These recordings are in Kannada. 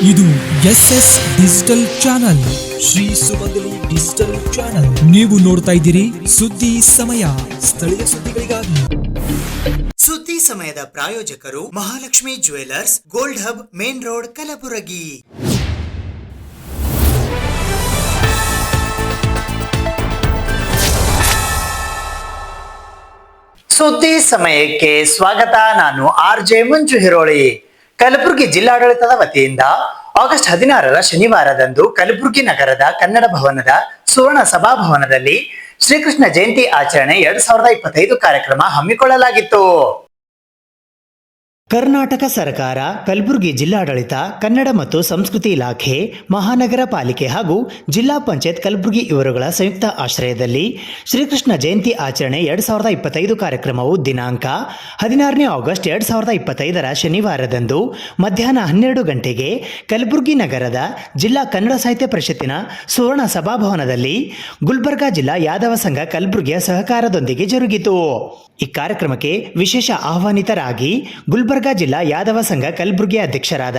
ಇದು SS ಡಿಜಿಟಲ್ ಚಾನಲ್, ಶ್ರೀ ಸುಮಂಗಲಿ ಡಿಜಿಟಲ್ ಚಾನಲ್. ನೀವು ನೋಡ್ತಾ ಇದ್ದೀರಿ ಸುದ್ದಿ ಸಮಯ, ಸ್ಥಳೀಯ ಸುದ್ದಿಗಳಿಗಾಗಿ. ಸುದ್ದಿ ಸಮಯದ ಪ್ರಾಯೋಜಕರು Mahalakshmi jewellers, gold hub, main road, Kalaburagi. ಸುದ್ದಿ ಸಮಯಕ್ಕೆ ಸ್ವಾಗತ. ನಾನು RJ ಮಂಜು ಹಿರೋಳಿ. ಕಲಬುರಗಿ ಜಿಲ್ಲಾಡಳಿತದ ವತಿಯಿಂದ ಆಗಸ್ಟ್ 16ರ ಶನಿವಾರದಂದು ಕಲಬುರಗಿ ನಗರದ ಕನ್ನಡ ಭವನದ ಸುವರ್ಣ ಸಭಾಭವನದಲ್ಲಿ ಶ್ರೀಕೃಷ್ಣ ಜಯಂತಿ ಆಚರಣೆ 2025 ಕಾರ್ಯಕ್ರಮ ಹಮ್ಮಿಕೊಳ್ಳಲಾಗಿತ್ತು. ಕರ್ನಾಟಕ ಸರ್ಕಾರ, ಕಲಬುರಗಿ ಜಿಲ್ಲಾಡಳಿತ, ಕನ್ನಡ ಮತ್ತು ಸಂಸ್ಕೃತಿ ಇಲಾಖೆ, ಮಹಾನಗರ ಪಾಲಿಕೆ ಹಾಗೂ ಜಿಲ್ಲಾ ಪಂಚಾಯತ್ ಕಲಬುರಗಿ ಇವರುಗಳ ಸಂಯುಕ್ತ ಆಶ್ರಯದಲ್ಲಿ ಶ್ರೀಕೃಷ್ಣ ಜಯಂತಿ ಆಚರಣೆ 2025 ಕಾರ್ಯಕ್ರಮವು ದಿನಾಂಕ 16ನೇ ಆಗಸ್ಟ್ 2025ರ ಶನಿವಾರದಂದು ಮಧ್ಯಾಹ್ನ 12 ಗಂಟೆಗೆ ಕಲಬುರಗಿ ನಗರದ ಜಿಲ್ಲಾ ಕನ್ನಡ ಸಾಹಿತ್ಯ ಪರಿಷತ್ತಿನ ಸುವರ್ಣ ಸಭಾಭವನದಲ್ಲಿ ಗುಲ್ಬರ್ಗಾ ಜಿಲ್ಲಾ ಯಾದವ ಸಂಘ ಕಲಬುರಗಿಯ ಸಹಕಾರದೊಂದಿಗೆ ಜರುಗಿತು. ಈ ಕಾರ್ಯಕ್ರಮಕ್ಕೆ ವಿಶೇಷ ಆಹ್ವಾನಿತರಾಗಿ ಗುಲ್ಬರ್ಗಾ ಜಿಲ್ಲಾ ಯಾದವ ಸಂಘ ಕಲಬುರಗಿ ಅಧ್ಯಕ್ಷರಾದ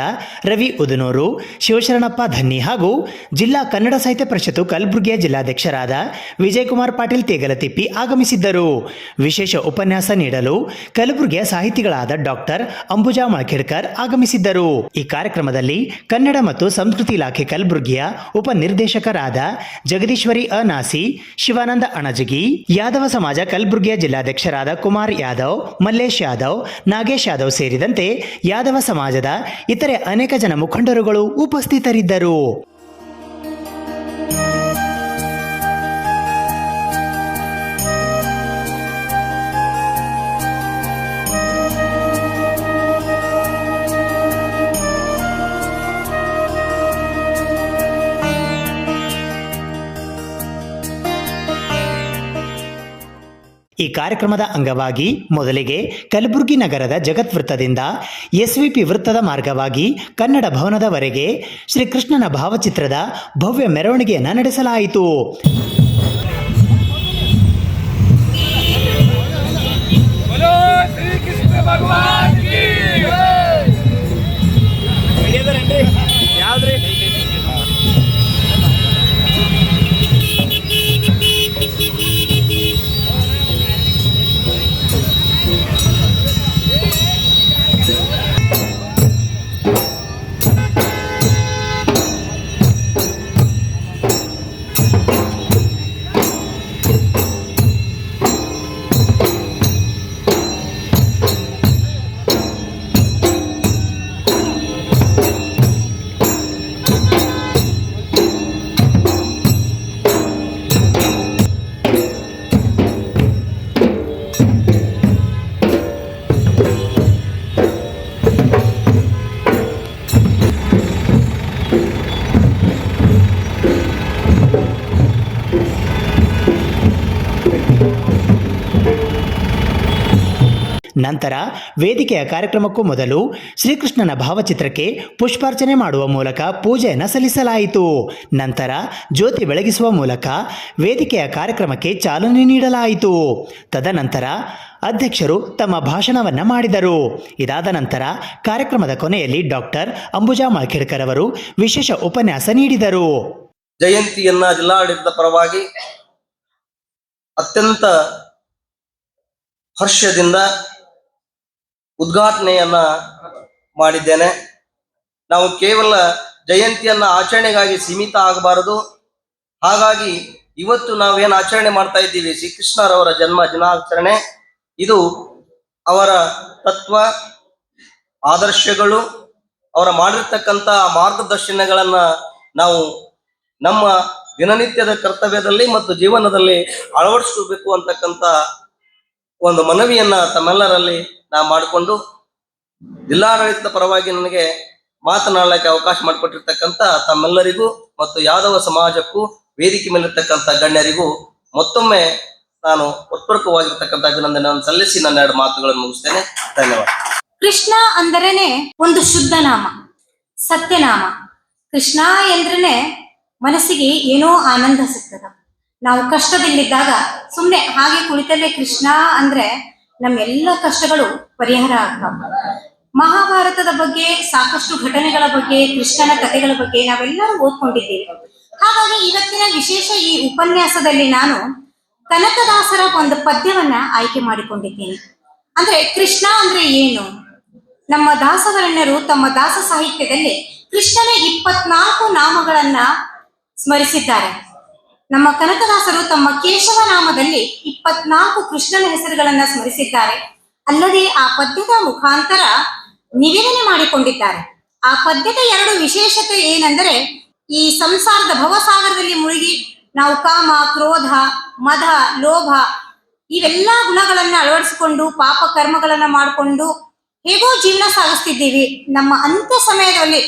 ರವಿ ಉದನೂರು, ಶಿವಶರಣಪ್ಪ ಧನ್ನಿ ಹಾಗೂ ಜಿಲ್ಲಾ ಕನ್ನಡ ಸಾಹಿತ್ಯ ಪರಿಷತ್ತು ಕಲಬುರಗಿಯ ಜಿಲ್ಲಾಧ್ಯಕ್ಷರಾದ ವಿಜಯಕುಮಾರ್ ಪಾಟೀಲ್ ತೇಗಲತಿಪ್ಪಿ ಆಗಮಿಸಿದ್ದರು. ವಿಶೇಷ ಉಪನ್ಯಾಸ ನೀಡಲು ಕಲಬುರಗಿಯ ಸಾಹಿತಿಗಳಾದ ಡಾಕ್ಟರ್ ಅಂಬುಜಾ ಮಳಖೇಡ್ಕರ್ ಆಗಮಿಸಿದ್ದರು. ಈ ಕಾರ್ಯಕ್ರಮದಲ್ಲಿ ಕನ್ನಡ ಮತ್ತು ಸಂಸ್ಕೃತಿ ಇಲಾಖೆ ಕಲಬುರಗಿಯ ಉಪನಿರ್ದೇಶಕರಾದ ಜಗದೀಶ್ವರಿ ಅನಾಸಿ, ಶಿವಾನಂದ ಅಣಜಗಿ, ಯಾದವ ಸಮಾಜ ಕಲಬುರಗಿಯ ಜಿಲ್ಲಾಧ್ಯಕ್ಷರಾದ ಕುಮಾರ್ ಯಾದವ್, ಮಲ್ಲೇಶ್ ಯಾದವ್, ನಾಗೇಶ್ ಯಾದವ್ ಸೇರಿದಂತೆ ಯಾದವ ಸಮಾಜದ ಇತರೆ ಅನೇಕ ಜನ ಮುಖಂಡರುಗಳು ಉಪಸ್ಥಿತರಿದ್ದರು. ಈ ಕಾರ್ಯಕ್ರಮದ ಅಂಗವಾಗಿ ಮೊದಲಿಗೆ ಕಲಬುರಗಿ ನಗರದ ಜಗತ್ ವೃತ್ತದಿಂದ SVP ವೃತ್ತದ ಮಾರ್ಗವಾಗಿ ಕನ್ನಡ ಭವನದವರೆಗೆ ಶ್ರೀಕೃಷ್ಣನ ಭಾವಚಿತ್ರದ ಭವ್ಯ ಮೆರವಣಿಗೆಯನ್ನು ನಡೆಸಲಾಯಿತು. ನಂತರ ವೇದಿಕೆಯ ಕಾರ್ಯಕ್ರಮಕ್ಕೂ ಮೊದಲು ಶ್ರೀಕೃಷ್ಣನ ಭಾವಚಿತ್ರಕ್ಕೆ ಪುಷ್ಪಾರ್ಚನೆ ಮಾಡುವ ಮೂಲಕ ಪೂಜೆಯನ್ನು ಸಲ್ಲಿಸಲಾಯಿತು. ನಂತರ ಜ್ಯೋತಿ ಬೆಳಗಿಸುವ ಮೂಲಕ ವೇದಿಕೆಯ ಕಾರ್ಯಕ್ರಮಕ್ಕೆ ಚಾಲನೆ ನೀಡಲಾಯಿತು. ತದನಂತರ ಅಧ್ಯಕ್ಷರು ತಮ್ಮ ಭಾಷಣವನ್ನು ಮಾಡಿದರು. ಇದಾದ ನಂತರ ಕಾರ್ಯಕ್ರಮದ ಕೊನೆಯಲ್ಲಿ ಡಾಕ್ಟರ್ ಅಂಬುಜಾ ಮಳಖೇಡ್ಕರ್ ಅವರು ವಿಶೇಷ ಉಪನ್ಯಾಸ ನೀಡಿದರು. ಜಯಂತಿಯನ್ನ ಜಿಲ್ಲಾಡಳಿತದ ಪರವಾಗಿ ಅತ್ಯಂತ ಹರ್ಷದಿಂದ ಉದ್ಘಾಟನೆಯನ್ನ ಮಾಡಿದ್ದೇನೆ. ನಾವು ಕೇವಲ ಜಯಂತಿಯನ್ನ ಆಚರಣೆಗಾಗಿ ಸೀಮಿತ ಆಗಬಾರದು. ಹಾಗಾಗಿ ಇವತ್ತು ನಾವೇನು ಆಚರಣೆ ಮಾಡ್ತಾ ಇದ್ದೀವಿ, ಶ್ರೀಕೃಷ್ಣರವರ ಜನ್ಮ ದಿನಾಚರಣೆ, ಇದು ಅವರ ತತ್ವ, ಆದರ್ಶಗಳು, ಅವರ ಮಾಡಿರ್ತಕ್ಕಂಥ ಮಾರ್ಗದರ್ಶನಗಳನ್ನ ನಾವು ನಮ್ಮ ದಿನನಿತ್ಯದ ಕರ್ತವ್ಯದಲ್ಲಿ ಮತ್ತು ಜೀವನದಲ್ಲಿ ಅಳವಡಿಸ್ಕೋಬೇಕು ಅಂತಕ್ಕಂಥ ಒಂದು ಮನವಿಯನ್ನ ತಮ್ಮೆಲ್ಲರಲ್ಲಿ ನಾವು ಮಾಡಿಕೊಂಡು ಜಿಲ್ಲಾಡಳಿತದ ಪರವಾಗಿ ನನಗೆ ಮಾತನಾಡಲಿಕ್ಕೆ ಅವಕಾಶ ಮಾಡಿಕೊಟ್ಟಿರ್ತಕ್ಕಂಥ ತಮ್ಮೆಲ್ಲರಿಗೂ ಮತ್ತು ಯಾದವ ಸಮಾಜಕ್ಕೂ ವೇದಿಕೆ ಮೇಲಿರ್ತಕ್ಕಂಥ ಗಣ್ಯರಿಗೂ ಮತ್ತೊಮ್ಮೆ ನಾನು ಹೃತ್ಪೂರ್ವಕವಾಗಿರ್ತಕ್ಕಂಥ ಅಭಿನಂದನೆಯನ್ನು ಸಲ್ಲಿಸಿ ನನ್ನ 2 ಮಾತುಗಳನ್ನು ಮುಗಿಸ್ತೇನೆ. ಧನ್ಯವಾದ. ಕೃಷ್ಣ ಅಂದರೇನೆ ಒಂದು ಶುದ್ಧ ನಾಮ, ಸತ್ಯನಾಮ. ಕೃಷ್ಣ ಎಂದ್ರೇನೆ ಮನಸ್ಸಿಗೆ ಏನೋ ಆನಂದ ಸಿಗ್ತದ. ನಾವು ಕಷ್ಟದಲ್ಲಿದ್ದಾಗ ಸುಮ್ಮನೆ ಹಾಗೆ ಕುಳಿತಲ್ಲೇ ಕೃಷ್ಣ ಅಂದ್ರೆ ನಮ್ಮೆಲ್ಲ ಕಷ್ಟಗಳು ಪರಿಹಾರ ಆಗ್ತಾವ. ಮಹಾಭಾರತದ ಬಗ್ಗೆ ಸಾಕಷ್ಟು ಘಟನೆಗಳ ಬಗ್ಗೆ, ಕೃಷ್ಣನ ಕಥೆಗಳ ಬಗ್ಗೆ ನಾವೆಲ್ಲರೂ ಓದ್ಕೊಂಡಿದ್ದೇವೆ. ಹಾಗಾಗಿ ಇವತ್ತಿನ ವಿಶೇಷ ಈ ಉಪನ್ಯಾಸದಲ್ಲಿ ನಾನು ಕನಕದಾಸರ ಒಂದು ಪದ್ಯವನ್ನ ಆಯ್ಕೆ ಮಾಡಿಕೊಂಡಿದ್ದೇನೆ. ಅಂದ್ರೆ ಕೃಷ್ಣ ಅಂದ್ರೆ ಏನು? ನಮ್ಮ ದಾಸವರಣ್ಯರು ತಮ್ಮ ದಾಸ ಸಾಹಿತ್ಯದಲ್ಲಿ ಕೃಷ್ಣನ 24 ನಾಮಗಳನ್ನ ಸ್ಮರಿಸಿದ್ದಾರೆ. ನಮ್ಮ ಕನಕದಾಸರು ತಮ್ಮ ಕೇಶವ ನಾಮದಲ್ಲಿ 24 ಕೃಷ್ಣನ ಹೆಸರುಗಳನ್ನ ಸ್ಮರಿಸಿದ್ದಾರೆ. ಅಲ್ಲದೆ ಆ ಪದ್ಯದ ಮುಖಾಂತರ ನಿವೇದನೆ ಮಾಡಿಕೊಂಡಿದ್ದಾರೆ. ಆ ಪದ್ಯದ 2 ವಿಶೇಷತೆ ಏನೆಂದರೆ, ಈ ಸಂಸಾರದ ಭವಸಾಗರದಲ್ಲಿ ಮುಳುಗಿ ನಾವು ಕಾಮ, ಕ್ರೋಧ, ಮದ, ಲೋಭ ಇವೆಲ್ಲ ಗುಣಗಳನ್ನ ಅಳವಡಿಸಿಕೊಂಡು ಪಾಪ ಕರ್ಮಗಳನ್ನ ಮಾಡಿಕೊಂಡು ಹೇಗೋ ಜೀವನ ಸಾಗಿಸ್ತಿದ್ದೀವಿ. ನಮ್ಮ ಅಂತ್ಯ ಸಮಯದಲ್ಲಿ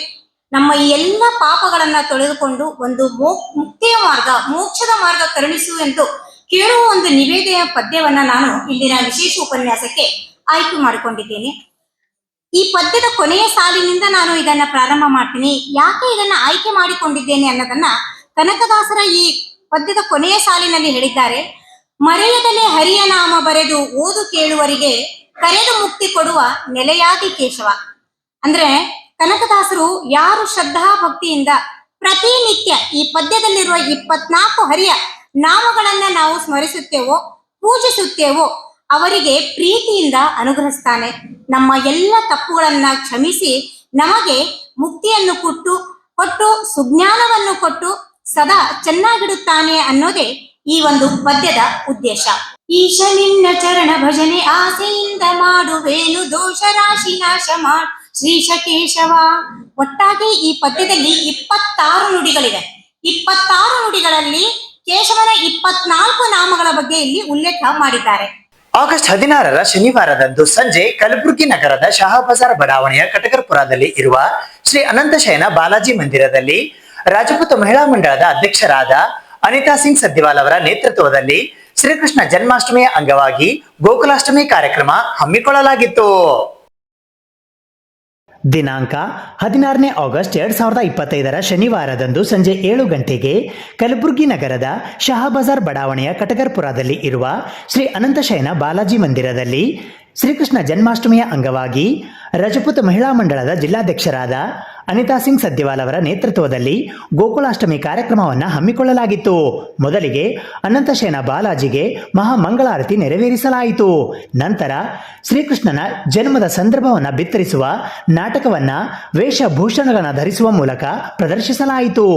ನಮ್ಮ ಈ ಎಲ್ಲ ಪಾಪಗಳನ್ನ ತೊಳೆದುಕೊಂಡು ಒಂದು ಮುಕ್ತಿಯ ಮಾರ್ಗ, ಮೋಕ್ಷದ ಮಾರ್ಗ ಕರುಣಿಸು ಎಂದು ಕೇಳುವ ಒಂದು ನಿವೇದನೆಯ ಪದ್ಯವನ್ನ ನಾನು ಇಂದಿನ ವಿಶೇಷ ಉಪನ್ಯಾಸಕ್ಕೆ ಆಯ್ಕೆ ಮಾಡಿಕೊಂಡಿದ್ದೇನೆ. ಈ ಪದ್ಯದ ಕೊನೆಯ ಸಾಲಿನಿಂದ ನಾನು ಇದನ್ನ ಪ್ರಾರಂಭ ಮಾಡ್ತೀನಿ. ಯಾಕೆ ಇದನ್ನ ಆಯ್ಕೆ ಮಾಡಿಕೊಂಡಿದ್ದೇನೆ ಅನ್ನೋದನ್ನ ಕನಕದಾಸರ ಈ ಪದ್ಯದ ಕೊನೆಯ ಸಾಲಿನಲ್ಲಿ ಹೇಳಿದ್ದಾರೆ. ಮರೆಯದಲೆ ಹರಿಯ ನಾಮ ಬರೆದು ಓದು ಕೇಳುವರಿಗೆ ಕರೆದು ಮುಕ್ತಿ ಕೊಡುವ ನೆಲೆಯಾದಿ ಕೇಶವ. ಅಂದ್ರೆ ಕನಕದಾಸರು ಯಾರು ಶ್ರದ್ಧಾ ಭಕ್ತಿಯಿಂದ ಪ್ರತಿನಿತ್ಯ ಈ ಪದ್ಯದಲ್ಲಿರುವ 24 ಹರಿಯ ನಾಮಗಳನ್ನ ನಾವು ಸ್ಮರಿಸುತ್ತೇವೋ, ಪೂಜಿಸುತ್ತೇವೋ ಅವರಿಗೆ ಪ್ರೀತಿಯಿಂದ ಅನುಗ್ರಹಿಸ್ತಾನೆ. ನಮ್ಮ ಎಲ್ಲ ತಪ್ಪುಗಳನ್ನ ಕ್ಷಮಿಸಿ ನಮಗೆ ಮುಕ್ತಿಯನ್ನು ಕೊಟ್ಟು ಸುಜ್ಞಾನವನ್ನು ಕೊಟ್ಟು ಸದಾ ಚೆನ್ನಾಗಿಡುತ್ತಾನೆ ಅನ್ನೋದೇ ಈ ಒಂದು ಪದ್ಯದ ಉದ್ದೇಶ. ಈಶ ನಿನ್ನ ಚರಣ ಭಜನೆ ಆಸೆಯಿಂದ ಮಾಡುವೇನು, ದೋಷ ರಾಶಿ ನಾಶ ಮಾಡು ಶ್ರೀಶ ಕೇಶವ. ಒಟ್ಟಾಗಿ ಈ ಪದ್ಯದಲ್ಲಿ 26 ನುಡಿಗಳಿವೆ. 26 ನುಡಿಗಳಲ್ಲಿ ಕೇಶವನ 24 ನಾಮಗಳ ಬಗ್ಗೆ ಇಲ್ಲಿ ಉಲ್ಲೇಖ ಮಾಡಿದ್ದಾರೆ. ಆಗಸ್ಟ್ 16ರ ಶನಿವಾರದಂದು ಸಂಜೆ ಕಲಬುರಗಿ ನಗರದ ಶಹಾಬಜಾರ್ ಬಡಾವಣೆಯ ಕಟಕರಪುರದಲ್ಲಿ ಇರುವ ಶ್ರೀ ಅನಂತಶಯನ ಬಾಲಾಜಿ ಮಂದಿರದಲ್ಲಿ ರಾಜಪೂತ ಮಹಿಳಾ ಮಂಡಳದ ಅಧ್ಯಕ್ಷರಾದ ಅನಿತಾ ಸಿಂಗ್ ಸದ್ದಿವಾಲ್ ಅವರ ನೇತೃತ್ವದಲ್ಲಿ ಶ್ರೀಕೃಷ್ಣ ಜನ್ಮಾಷ್ಟಮಿಯ ಅಂಗವಾಗಿ ಗೋಕುಲಾಷ್ಟಮಿ ಕಾರ್ಯಕ್ರಮ ಹಮ್ಮಿಕೊಳ್ಳಲಾಗಿತ್ತು. ದಿನಾಂಕ 16ನೇ ಆಗಸ್ಟ್ 2025ರ ಶನಿವಾರದಂದು ಸಂಜೆ 7 ಗಂಟೆಗೆ ಕಲಬುರಗಿ ನಗರದ ಶಹಾಬಜಾರ್ ಬಡಾವಣೆಯ ಕಟಕರಪುರದಲ್ಲಿ ಇರುವ ಶ್ರೀ ಅನಂತಶಯನ ಬಾಲಾಜಿ ಮಂದಿರದಲ್ಲಿ ಶ್ರೀಕೃಷ್ಣ ಜನ್ಮಾಷ್ಟಮಿಯ ಅಂಗವಾಗಿ ರಜಪೂತ್ ಮಹಿಳಾ ಮಂಡಳದ ಜಿಲ್ಲಾಧ್ಯಕ್ಷರಾದ ಅನಿತಾ ಸಿಂಗ್ ಸದ್ದಿವಾಲ್ ಅವರ ನೇತೃತ್ವದಲ್ಲಿ ಗೋಕುಲಾಷ್ಟಮಿ ಕಾರ್ಯಕ್ರಮವನ್ನು ಹಮ್ಮಿಕೊಳ್ಳಲಾಗಿತ್ತು. ಮೊದಲಿಗೆ ಅನಂತಶಯನ ಬಾಲಾಜಿಗೆ ಮಹಾಮಂಗಳಾರತಿ ನೆರವೇರಿಸಲಾಯಿತು. ನಂತರ ಶ್ರೀಕೃಷ್ಣನ ಜನ್ಮದ ಸಂದರ್ಭವನ್ನು ಬಿತ್ತರಿಸುವ ನಾಟಕವನ್ನು ವೇಷಭೂಷಣಗಳನ್ನು ಧರಿಸುವ ಮೂಲಕ ಪ್ರದರ್ಶಿಸಲಾಯಿತು.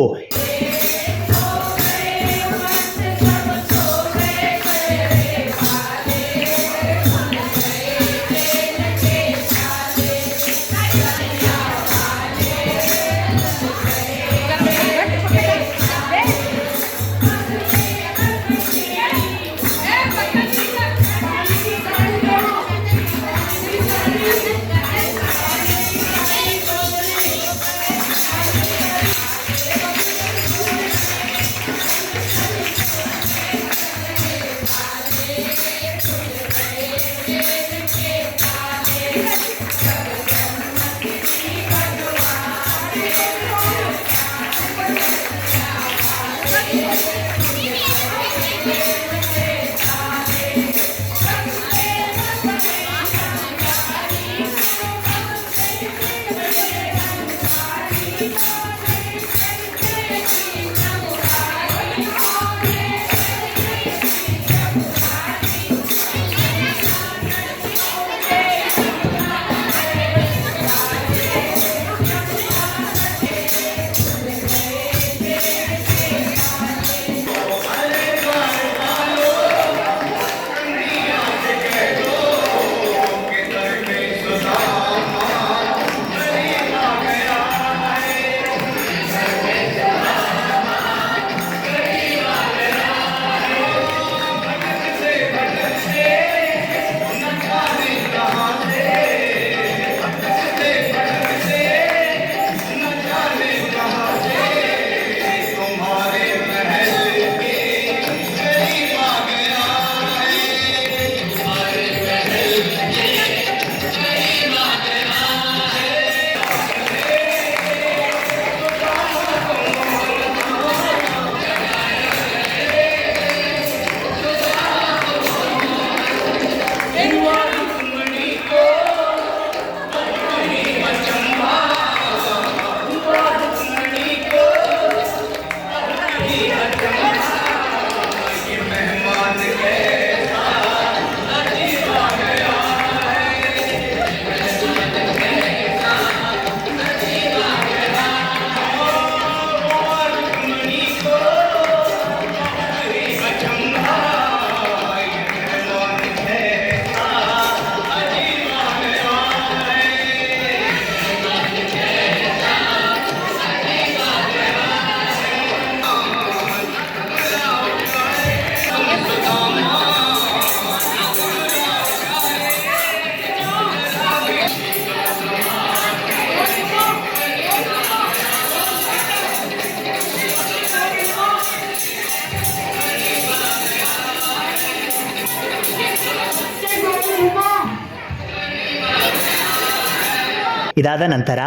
ಇದಾದ ನಂತರ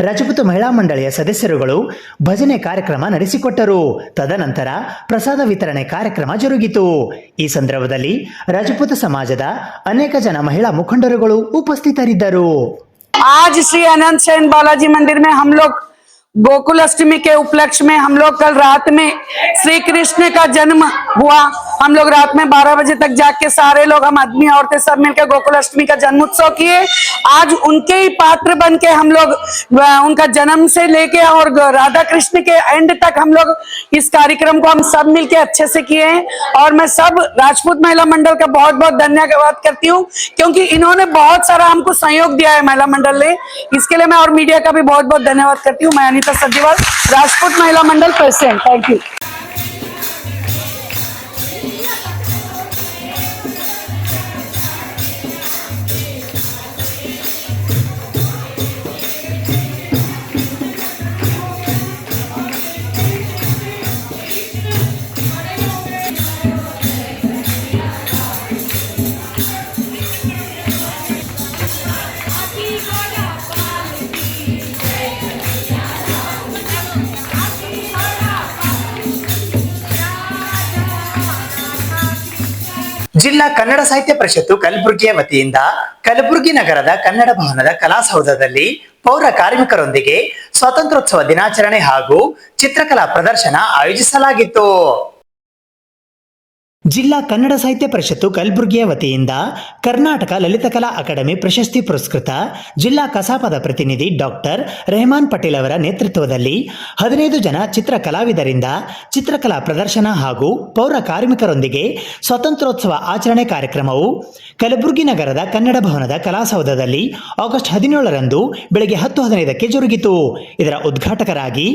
ರಜಪೂತ ಮಹಿಳಾ ಮಂಡಳಿಯ ಸದಸ್ಯರುಗಳು ಭಜನೆ ಕಾರ್ಯಕ್ರಮ ನಡೆಸಿಕೊಟ್ಟರು. ತದನಂತರ ಪ್ರಸಾದ ವಿತರಣೆ ಕಾರ್ಯಕ್ರಮ ಜರುಗಿತು. ಈ ಸಂದರ್ಭದಲ್ಲಿ ರಜಪೂತ ಸಮಾಜದ ಅನೇಕ ಜನ ಮಹಿಳಾ ಮುಖಂಡರುಗಳು ಉಪಸ್ಥಿತರಿದ್ದರು. आज श्री अनंत शयन बालाजी मंदिर में हम लोग गोकुल अष्टमी के उपलक्ष्य में हम लोग कल रात में श्री कृष्ण का जन्म हुआ। हम लोग रात में 12 बजे तक जाग के सारे लोग, हम आदमी औरतें सब मिलकर गोकुल अष्टमी का जन्म उत्सव किए। आज उनके ही पात्र बन के हम लोग उनका जन्म से लेके और राधा कृष्ण के एंड तक हम लोग इस कार्यक्रम को हम सब मिलके अच्छे से किए हैं। और मैं सब राजपूत महिला मंडल का बहुत बहुत धन्यवाद करती हूँ, क्योंकि इन्होंने बहुत सारा हमको सहयोग दिया है महिला मंडल ने। इसके लिए मैं और मीडिया का भी बहुत बहुत धन्यवाद करती हूँ। मैं अनीता सज्जीवाल, राजपूत महिला मंडल प्रेसिडेंट। Thank you. ಜಿಲ್ಲಾ ಕನ್ನಡ ಸಾಹಿತ್ಯ ಪರಿಷತ್ತು ಕಲಬುರಗಿಯ ವತಿಯಿಂದ ಕಲಬುರಗಿ ನಗರದ ಕನ್ನಡ ಭವನದ ಕಲಾಸೌಧದಲ್ಲಿ ಪೌರ ಕಾರ್ಮಿಕರೊಂದಿಗೆ ಸ್ವಾತಂತ್ರ್ಯೋತ್ಸವ ದಿನಾಚರಣೆ ಹಾಗೂ ಚಿತ್ರಕಲಾ ಪ್ರದರ್ಶನ ಆಯೋಜಿಸಲಾಗಿತ್ತು. ಜಿಲ್ಲಾ ಕನ್ನಡ ಸಾಹಿತ್ಯ ಪರಿಷತ್ತು ಕಲಬುರಗಿಯ ವತಿಯಿಂದ ಕರ್ನಾಟಕ ಲಲಿತಕಲಾ ಅಕಾಡೆಮಿ ಪ್ರಶಸ್ತಿ ಪುರಸ್ಕೃತ ಜಿಲ್ಲಾ ಕಸಾಪದ ಪ್ರತಿನಿಧಿ ಡಾಕ್ಟರ್ ರೆಹಮಾನ್ ಪಟೇಲ್ ಅವರ ನೇತೃತ್ವದಲ್ಲಿ 15 ಜನ ಚಿತ್ರ ಕಲಾವಿದರಿಂದ ಚಿತ್ರಕಲಾ ಪ್ರದರ್ಶನ ಹಾಗೂ ಪೌರ ಕಾರ್ಮಿಕರೊಂದಿಗೆ ಸ್ವಾತಂತ್ರ್ಯೋತ್ಸವ ಆಚರಣೆ ಕಾರ್ಯಕ್ರಮವು ಕಲಬುರಗಿ ನಗರದ ಕನ್ನಡ ಭವನದ ಕಲಾಸೌಧದಲ್ಲಿ ಆಗಸ್ಟ್ 17ರಂದು ಬೆಳಗ್ಗೆ 10:15ಕ್ಕೆ ಜರುಗಿತು. ಇದರ ಉದ್ಘಾಟಕರಾಗಿ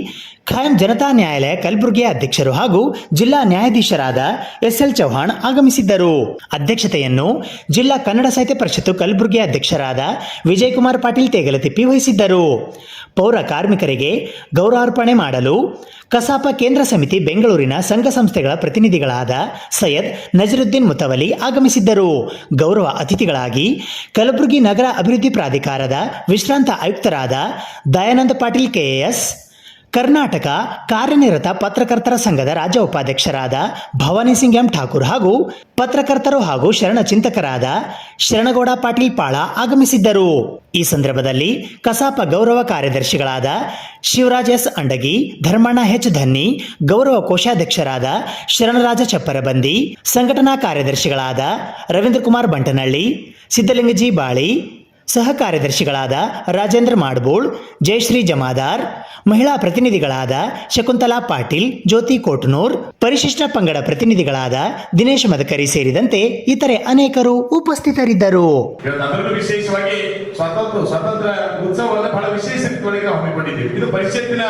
ಖಾಯಂ ಜನತಾ ನ್ಯಾಯಾಲಯ ಕಲಬುರಗಿಯ ಅಧ್ಯಕ್ಷರು ಹಾಗೂ ಜಿಲ್ಲಾ ನ್ಯಾಯಾಧೀಶರಾದ SL ಚೌಹಾಣ್ ಆಗಮಿಸಿದ್ದರು. ಅಧ್ಯಕ್ಷತೆಯನ್ನು ಜಿಲ್ಲಾ ಕನ್ನಡ ಸಾಹಿತ್ಯ ಪರಿಷತ್ತು ಕಲಬುರಗಿ ಅಧ್ಯಕ್ಷರಾದ ವಿಜಯಕುಮಾರ್ ಪಾಟೀಲ್ ತೇಗಲತಿಪ್ಪಿ ವಹಿಸಿದ್ದರು. ಪೌರ ಕಾರ್ಮಿಕರಿಗೆ ಗೌರವಾರ್ಪಣೆ ಮಾಡಲು ಕಸಾಪ ಕೇಂದ್ರ ಸಮಿತಿ ಬೆಂಗಳೂರಿನ ಸಂಘ ಸಂಸ್ಥೆಗಳ ಪ್ರತಿನಿಧಿಗಳಾದ ಸೈಯದ್ ನಜರುದ್ದೀನ್ ಮುತವಲಿ ಆಗಮಿಸಿದ್ದರು. ಗೌರವ ಅತಿಥಿಗಳಾಗಿ ಕಲಬುರಗಿ ನಗರ ಅಭಿವೃದ್ಧಿ ಪ್ರಾಧಿಕಾರದ ವಿಶ್ರಾಂತ ಆಯುಕ್ತರಾದ ದಯಾನಂದ ಪಾಟೀಲ್ KAS, ಕರ್ನಾಟಕ ಕಾರ್ಯನಿರತ ಪತ್ರಕರ್ತರ ಸಂಘದ ರಾಜ್ಯ ಉಪಾಧ್ಯಕ್ಷರಾದ ಭವಾನಿ ಸಿಂಗ್ ಎಂ ಠಾಕೂರ್ ಹಾಗೂ ಪತ್ರಕರ್ತರು ಹಾಗೂ ಶರಣ ಚಿಂತಕರಾದ ಶರಣಗೌಡ ಪಾಟೀಲ್ ಪಾಳ ಆಗಮಿಸಿದ್ದರು. ಈ ಸಂದರ್ಭದಲ್ಲಿ ಕಸಾಪ ಗೌರವ ಕಾರ್ಯದರ್ಶಿಗಳಾದ ಶಿವರಾಜ್ S ಅಂಡಗಿ, ಧರ್ಮಣ್ಣ H ಧನ್ನಿ, ಗೌರವ ಕೋಶಾಧ್ಯಕ್ಷರಾದ ಶರಣರಾಜ ಚಪ್ಪರಬಂದಿ, ಸಂಘಟನಾ ಕಾರ್ಯದರ್ಶಿಗಳಾದ ರವೀಂದ್ರ ಕುಮಾರ್ ಬಂಟನಹಳ್ಳಿ, ಸಿದ್ದಲಿಂಗಜಿ ಬಾಳಿ, ಸಹ ಕಾರ್ಯದರ್ಶಿಗಳಾದ ರಾಜೇಂದ್ರ ಮಾಡ್ಬೋಳ್, ಜಯಶ್ರೀ ಜಮಾದಾರ್, ಮಹಿಳಾ ಪ್ರತಿನಿಧಿಗಳಾದ ಶಕುಂತಲಾ ಪಾಟೀಲ್, ಜ್ಯೋತಿ ಕೋಟನೂರ್, ಪರಿಶಿಷ್ಟ ಪಂಗಡ ಪ್ರತಿನಿಧಿಗಳಾದ ದಿನೇಶ್ ಮದಕರಿ ಸೇರಿದಂತೆ ಇತರೆ ಅನೇಕರು ಉಪಸ್ಥಿತರಿದ್ದರು. ವಿಶೇಷವಾಗಿ ಸ್ವಾತಂತ್ರ್ಯ ಉತ್ಸವವನ್ನು ಬಹಳ ವಿಶೇಷ ರೀತಿಯೊಳಗೆ ಹಮ್ಮಿಕೊಂಡಿದ್ದೀವಿ. ಇದು ಪರಿಷತ್ತಿನ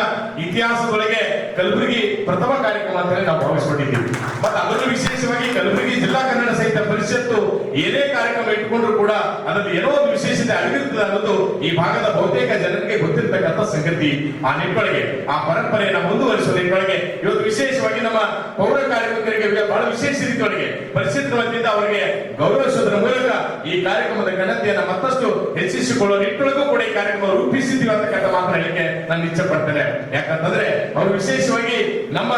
ಇತಿಹಾಸದೊಳಗೆ ಕಲಬುರಗಿ ಪ್ರಥಮ ಕಾರ್ಯಕ್ರಮ ಅಂತ ನಾವು ಭಾವಿಸಿಕೊಂಡಿದ್ದೀವಿ. ಮತ್ತೆ ಅದರಲ್ಲೂ ವಿಶೇಷವಾಗಿ ಕಲಬುರಗಿ ಜಿಲ್ಲಾ ಕನ್ನಡ ಸಾಹಿತ್ಯ ಪರಿಷತ್ತು ಏನೇ ಕಾರ್ಯಕ್ರಮ ಇಟ್ಟುಕೊಂಡ್ರು ಕೂಡ ಅದರಲ್ಲಿ ಏನೋ ಒಂದು ವಿಶೇಷತೆ ಅಡಗಿರ್ತದೆ ಅನ್ನೋದು ಈ ಭಾಗದ ಬಹುತೇಕ ಜನರಿಗೆ ಗೊತ್ತಿರತಕ್ಕಂಥ ಸಂಗತಿ. ಆ ನಿಟ್ಟೊಳಗೆ ಆ ಪರಂಪರೆಯನ್ನು ಮುಂದುವರಿಸುವ ನಿಟ್ಟೊಳಗೆ ಇವತ್ತು ವಿಶೇಷವಾಗಿ ನಮ್ಮ ಪೌರ ಕಾರ್ಮಿಕರಿಗೆ ಬಹಳ ವಿಶೇಷ ರೀತಿಯೊಳಗೆ ಪರಿಷತ್ತಿನ ವತಿಯಿಂದ ಅವರಿಗೆ ಗೌರವಿಸುವುದರ ಮೂಲಕ ಈ ಕಾರ್ಯಕ್ರಮದ ಘನತೆಯನ್ನು ಮತ್ತಷ್ಟು ಹೆಚ್ಚಿಸಿಕೊಳ್ಳುವ ನಿಟ್ಟೊಳಗೂ ಕೂಡ ಈ ಕಾರ್ಯಕ್ರಮ ರೂಪಿಸಿದ್ದೀವಿ ಅಂತಕ್ಕಂಥ ಮಾತ್ರ ಹೇಳಿಕೆ ನಾನು ಇಚ್ಛೆ ಪಡ್ತೇನೆ. ಯಾಕಂತಂದ್ರೆ ಅವರು ವಿಶೇಷವಾಗಿ ನಮ್ಮ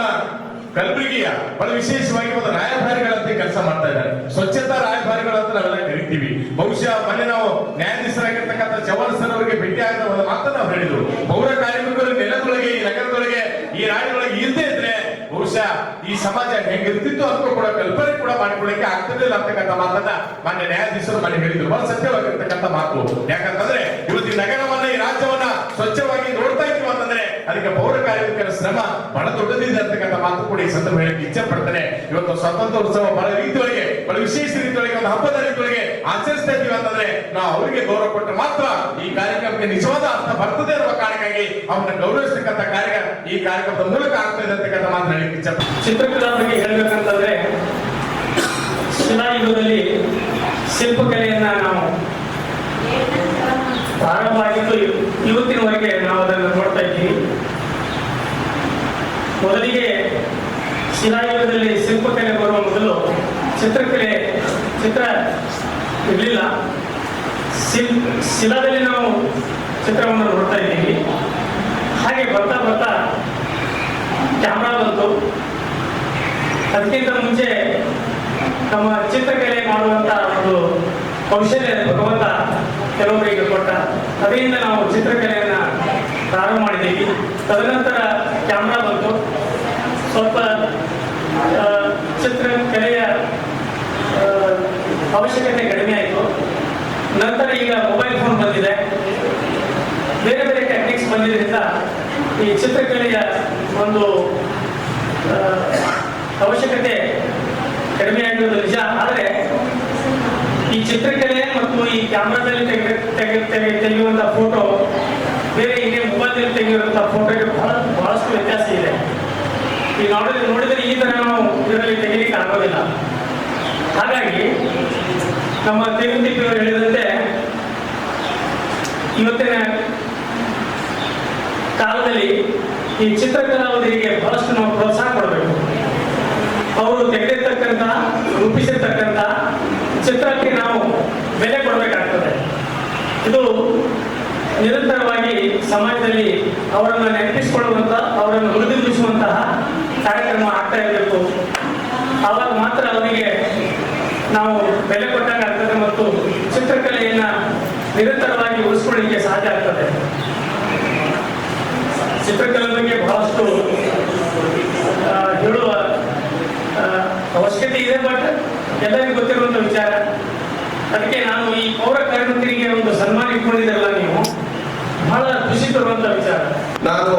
ಕಲಬುರಗಿಯ ಬಹಳ ವಿಶೇಷವಾಗಿ ಒಂದು ರಾಯಭಾರಿಗಳಂತೆ ಕೆಲಸ ಮಾಡ್ತಾ ಇದ್ದಾರೆ. ಸ್ವಚ್ಛತಾ ರಾಯಭಾರಿಗಳಂತ ನಾವೆಲ್ಲ ಕರಿತೀವಿ. ಬಹುಶಃ ಮೊನ್ನೆ ನಾವು ನ್ಯಾಯಾಧೀಶರಾಗಿರ್ತಕ್ಕಂಥ ಚೌಹಾಣ್ ಸರ್ ಅವರಿಗೆ ಭೇಟಿ ಆದ ಒಂದು ಮಾತನ್ನ ನಾವು ಹೇಳಿದ್ರು. ಪೌರ ಕಾರ್ಮಿಕರು ನೆಲದೊಳಗೆ ಈ ನಗರದೊಳಗೆ ಈ ರಾಜ್ಯದೊಳಗೆ ಇಲ್ಲದೆ ಇದ್ರೆ ಬಹುಶಃ ಈ ಸಮಾಜ ಹೆಂಗಿರ್ತಿತ್ತು ಅಂತ ಕೂಡ ಕಲ್ಪನೆ ಕೂಡ ಮಾಡಿಕೊಳ್ಳಕ್ಕೆ ಆಗ್ತಿರ್ಲಿಲ್ಲ ಅಂತಕ್ಕಂಥ ಮಾತನ್ನ ಮಾನ್ಯ ನ್ಯಾಯಾಧೀಶರು ಮನೆ ಹೇಳಿದ್ರು. ಬಹಳ ಸತ್ಯವಾಗಿರ್ತಕ್ಕಂಥ ಮಾತು. ಯಾಕಂತಂದ್ರೆ ಇವತ್ತು ಈ ನಗರವನ್ನ ಈ ರಾಜ್ಯವನ್ನ ಸ್ವಚ್ಛವಾಗಿ ನೋಡ್ತಾ ಇದ್ದೀವಿ ಅಂತಂದ್ರೆ ಅದಕ್ಕೆ ಪೌರ ಕಾರ್ಮಿಕರ ಶ್ರಮ ಬಹಳ ದೊಡ್ಡದಿದೆ ಅಂತಕ್ಕಂಥ ಮಾತು ಕೂಡ ಈ ಸಂದರ್ಭ ಹೇಳಕ್ಕೆ ಇಚ್ಛೆ ಪಡ್ತೇನೆ. ಇವತ್ತು ಸ್ವಾತಂತ್ರ್ಯ ಉತ್ಸವ ಬಹಳ ರೀತಿಯೊಳಗೆ ಬಹಳ ವಿಶೇಷ ರೀತಿಯೊಳಗೆ ಒಂದು ಹಬ್ಬದ ರೀತಿಯೊಳಗೆ ಆಚರಿಸ್ತಾ ಇದ್ದೀವಿ ಅಂತಂದ್ರೆ ನಾವು ಅವರಿಗೆ ಗೌರವ ಕೊಟ್ಟರೆ ಮಾತ್ರ ಈ ಕಾರ್ಯಕ್ರಮಕ್ಕೆ ನಿಜವಾದ ಅರ್ಥ ಬರ್ತದೆ ಇರುವ ಕಾರಣಕ್ಕಾಗಿ ಅವನ್ನ ಗೌರವಿಸತಕ್ಕಂಥ ಕಾರ್ಯ ಈ ಕಾರ್ಯಕ್ರಮದ ಮೂಲಕ ಆಗ್ತದೆ ಅಂತಕ್ಕಂಥ ಮಾತು ಹೇಳಕ್ಕೆ ಇಚ್ಛೆ ಪಡ್ತೇನೆ. ಚಿತ್ರಕಲಾ ಬಗ್ಗೆ ಹೇಳ್ಬೇಕಂತಂದ್ರೆ ಶಿಲಾಯುಗದಲ್ಲಿ ಶಿಲ್ಪಕಲೆಯನ್ನ ನಾವು ಪ್ರಾರಂಭ ಆಗಿದ್ದು ಇವತ್ತಿನವರೆಗೆ ನಾವು ಅದನ್ನು ನೋಡ್ತಾ ಇದ್ದೀವಿ. ಮೊದಲಿಗೆ ಶಿಲಾಯುಗದಲ್ಲಿ ಶಿಲ್ಪಕಲೆ ಬರುವ ಮೊದಲು ಚಿತ್ರ ಇರಲಿಲ್ಲ. ಶಿಲಾದಲ್ಲಿ ನಾವು ಚಿತ್ರವನ್ನು ನೋಡ್ತಾ ಇದ್ದೀವಿ. ಹಾಗೆ ಬರ್ತಾ ಬರ್ತಾ ಕ್ಯಾಮ್ರಾ ಬಂತು. ಅದಕ್ಕಿಂತ ಮುಂಚೆ ನಮ್ಮ ಚಿತ್ರಕಲೆ ಮಾಡುವಂತ ಒಂದು ಕೌಶಲ್ಯ ಭಗವಂತ ಕೆಲವರಿಗೆ ಕೊಟ್ಟ. ಅದರಿಂದ ನಾವು ಚಿತ್ರಕಲೆಯನ್ನ ಪ್ರಾರಂಭ ಮಾಡಿದ್ದೀವಿ. ತದನಂತರ ಕ್ಯಾಮ್ರಾ ಬಂತು. ಸ್ವಲ್ಪ ಚಿತ್ರಕಲೆಯ ಅವಶ್ಯಕತೆ ಕಡಿಮೆ ಆಯಿತು. ನಂತರ ಈಗ ಮೊಬೈಲ್ ಫೋನ್ ಬಂದಿದೆ, ಬೇರೆ ಬೇರೆ ಟೆಕ್ನಿಕ್ಸ್ ಬಂದಿದ್ದರಿಂದ ಈ ಚಿತ್ರಕಲೆಯ ಒಂದು ಅವಶ್ಯಕತೆ ಕಡಿಮೆ ಆಗಿರೋದು ನಿಜ. ಆದರೆ ಈ ಚಿತ್ರಕಲೆ ಮತ್ತು ಈ ಕ್ಯಾಮ್ರಾದಲ್ಲಿ ತೆಗೆಯುವಂಥ ಫೋಟೋ ಬೇರೆ ಹೀಗೆ ಮೊಬೈಲ್ನಲ್ಲಿ ತೆಗೆಯುವಂಥ ಫೋಟೋಗೆ ಬಹಳಷ್ಟು ವ್ಯತ್ಯಾಸ ಇದೆ. ಈ ನೋಡಿದರೆ ಈ ಥರ ನಾವು ಇದರಲ್ಲಿ ತೆಗೆಯಲಿಕ್ಕೆ ಆಗೋದಿಲ್ಲ. ಹಾಗಾಗಿ ನಮ್ಮ ತಿರುಪತಿಯವರು ಹೇಳಿದಂತೆ ಇವತ್ತಿನ ಕಾಲದಲ್ಲಿ ಈ ಚಿತ್ರಕಲಾವಿದರಿಗೆ ಬಹಳಷ್ಟು ನಾವು ಪ್ರೋತ್ಸಾಹ ಕೊಡಬೇಕು. ಅವರು ತೆಗೆದಿರ್ತಕ್ಕಂಥ ರೂಪಿಸಿರ್ತಕ್ಕಂಥ ಚಿತ್ರಕ್ಕೆ ನಾವು ಬೆಲೆ ಕೊಡಬೇಕಾಗ್ತದೆ. ಇದು ನಿರಂತರವಾಗಿ ಸಮಾಜದಲ್ಲಿ ಅವರನ್ನು ನೆನಪಿಸಿಕೊಳ್ಳುವಂಥ, ಅವರನ್ನು ಹುರಿದುಂಬಿಸುವಂತಹ ಕಾರ್ಯಕ್ರಮ ಆಗ್ತಾ ಇರಬೇಕು. ಆವಾಗ ಮಾತ್ರ ಅವರಿಗೆ ನಾವು ಬೆಲೆ ಕೊಟ್ಟಾಗ ಆಗ್ತದೆ ಮತ್ತು ಚಿತ್ರಕಲೆಯನ್ನ ನಿರಂತರವಾಗಿ ಉಳಿಸ್ಕೊಳ್ಳಿಕ್ಕೆ ಸಾಧ್ಯ ಆಗ್ತದೆ. ಚಿತ್ರಕಲೆ ಬಗ್ಗೆ ಬಹಳಷ್ಟು ಹೇಳುವ ಅವಶ್ಯಕತೆ ಇದೆ, ಬಟ್ ಎಲ್ಲರಿಗೂ ಗೊತ್ತಿರುವಂತ ವಿಚಾರ. ಅದಕ್ಕೆ ನಾನು ಈ ಪೌರ ಕಾರ್ಮಿಕರಿಗೆ ಒಂದು ಸನ್ಮಾನ ಇಟ್ಕೊಂಡಿದ್ದೀರಲ್ಲ ನೀವು, ಬಹಳ ಖುಷಿ ತರುವಂತ ವಿಚಾರ. ನಾನು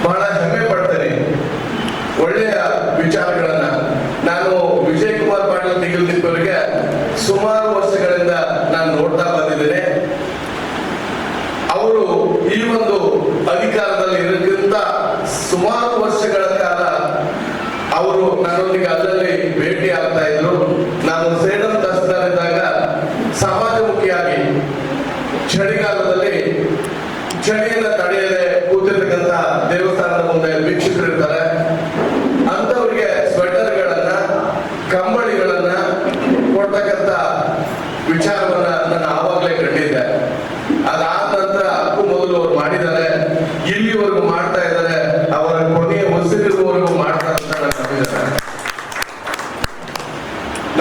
ಬಹಳ ಹೆಮ್ಮೆ ಪಡ್ತೇನೆ ಒಳ್ಳೆಯ ವಿಚಾರಗಳನ್ನ. ನಾನು ವಿಜಯ್ ಕುಮಾರ್ ಪಾಟೀಲ್ ತೆಗೆದುಕೊಂಡವರಿಗೆ ಸುಮಾರು ವರ್ಷಗಳಿಂದ ನಾನು ನೋಡ್ತಾ ಬಂದಿದ್ದೇನೆ. ಅವರು ಈ ಒಂದು ಅಧಿಕಾರದಲ್ಲಿ ಇರೋದ್ರಿಂದ ಸುಮಾರು ವರ್ಷಗಳ ಕಾಲ ಅವರು ನನ್ನೊಂದಿಗೆ ಅಲ್ಲಲ್ಲಿ ಭೇಟಿ ಆಗ್ತಾ ಇದ್ರು. ನಾನು ಸೇಡಂ ತಹಸೀಲ್ದಾರಿದ್ದಾಗ ಸಮಾಜಮುಖಿಯಾಗಿ ಚಳಿಗಾಲದಲ್ಲಿ ಚಳಿಯನ್ನು ತಡೆಯದೆ ಕೂತಿರ್ತಕ್ಕಂಥ ದೇವಸ್ಥಾನದ ಮುಂದೆ ಭಿಕ್ಷುಕರಿರ್ತಾರೆ, ಅಂತವರಿಗೆ ಸ್ವೆಟರ್ಗಳನ್ನ, ಕಂಬಳಿಗಳನ್ನ ಕೊಡ್ತಕ್ಕಂಥ ವಿಚಾರವನ್ನ ನಾನು ಆವಾಗಲೇ ಕಂಡಿದ್ದೆ. ಅದಾದ ನಂತರ ಅದಕ್ಕೂ ಮೊದಲು ಅವ್ರು ಮಾಡಿದ್ದಾರೆ, ಇಲ್ಲಿವರೆಗೂ ಮಾಡ್ತಾ ಇದ್ದಾರೆ, ಅವರ ಕೊನೆಯ ಉಸಿರಿರುವವರೆಗೂ ಮಾಡ್ತಾರೆ ಅಂತ ನಾನು ನಂಬಿದ್ದೇನೆ.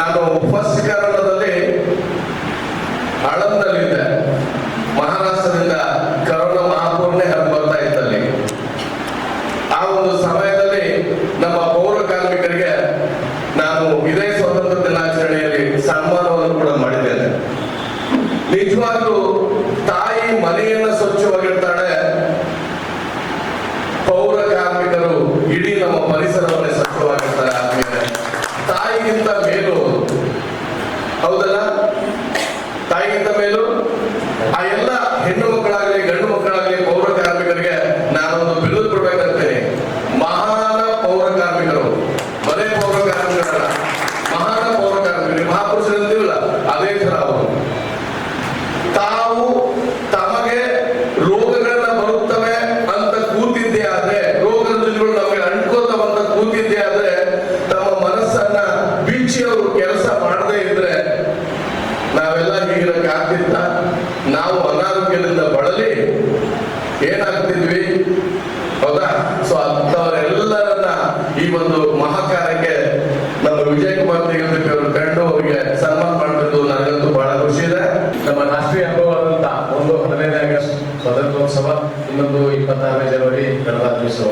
ನಾನು ಫಸ್ಟ್ ಕರೋನಾದಲ್ಲಿ ಆಳಂದಲ್ಲಿದ್ದೆ. ಮಹಾರಾಷ್ಟ್ರದಿಂದ ಕರೋನಾ ಮಹಾಪೂರ್ಣೆ ಬರ್ತಾ ಇತ್ತಲ್ಲಿ. ಆ ಒಂದು ಸಮಯದಲ್ಲಿ ನಮ್ಮ ಪೌರ ಕಾರ್ಮಿಕರಿಗೆ ನಾನು ಇದೇ ಸ್ವಾತಂತ್ರ್ಯ ದಿನಾಚರಣೆಯಲ್ಲಿ ಸನ್ಮಾನವನ್ನು ಕೂಡ ಮಾಡಿದ್ದೇನೆ. ನಿಜವಾಗ್ಲೂ ತಾಯಿ ಮನೆಯನ್ನ ಸ್ವಚ್ಛವಾಗಿರ್ತಾಳೆ, ಪೌರ ಕಾರ್ಮಿಕರು ಇಡೀ ನಮ್ಮ ಪರಿಸರವನ್ನೇ ಸ್ವಚ್ಛವಾಗಿರ್ತಾರೆ. ಆದ್ಮೇಲೆ ತಾಯಿಗಿಂತ ಮೇಲು, ಹೌದಲ್ಲ? ತಾಯಿಗಿಂತ ಮೇಲು ಆ ಎಲ್ಲ ಹೆಣ್ಣು ಮಕ್ಕಳಾಗಲಿ ಗಂಡು ಮಕ್ಕಳಾಗಲಿ ಪೌರ ಕಾರ್ಮಿಕರಿಗೆ ನಾನೊಂದು ಬಿರುದು ಕೊಡ್ಬೇಕಂತೇನೆ. ಮಹಾನ ಪೌರ ಕಾರ್ಮಿಕರು, ಬರೇ ಪೌರ ಕಾರ್ಮಿಕರಲ್ಲ, ಮಹಾನ ಪೌರ ಕಾರ್ಮಿಕರು, ಮಹಾಪುರುಷರು ಅಂತೀವಲ್ಲ ಅದೇ ತರ ಅವರು. ತಾವು ತಮಗೆ ರೋಗಗಳನ್ನ ಬರುತ್ತವೆ ಅಂತ ಕೂತಿದ್ದೇ ಆದ್ರೆ, ರೋಗ ರುಜಿನಗಳು ನಮಗೆ ಅಂಟ್ಕೋತವಂತ ಕೂತಿದ್ದೇ ಆದ್ರೆ, ತಮ್ಮ ಮನಸ್ಸನ್ನ ಬಿಚ್ಚಿ ಅವರು ಕೆಲಸ ಮಾಡದೇ ಇದ್ರೆ ನಾವೆಲ್ಲ ಹೀಗಿರಕ್ಕೆ ಆಗ್ತಿತ್ತ? ನಾವು ಅನಾರೋಗ್ಯದಿಂದ ಬಳಲಿ ಏನಾಗ್ತಿದ್ವಿ, ಹೌದಾ? ಸೊ ಅಂತವರೆಲ್ಲರನ್ನ ಈ ಒಂದು ಮಹಾಕಾರ್ಯಕ್ಕೆ ನಮ್ಮ ವಿಜಯ್ ಕುಮಾರ್ ತೆಗೆದುಕೊಂಡು ಅವರು ಕಂಡು ಅವರಿಗೆ ಸನ್ಮಾನ ಮಾಡಬೇಕು. ನನಗಂತೂ ಬಹಳ ಖುಷಿ ಇದೆ. ನಮ್ಮ ರಾಷ್ಟ್ರೀಯ ಹಬ್ಬವಾದಂತ ಒಂದು 15ನೇ ಆಗಸ್ಟ್ ಸ್ವಾತಂತ್ರ್ಯೋತ್ಸವ, ಇನ್ನೊಂದು 26ನೇ ಜನವರಿ ಗಣರಾಜ್ಯೋತ್ಸವ.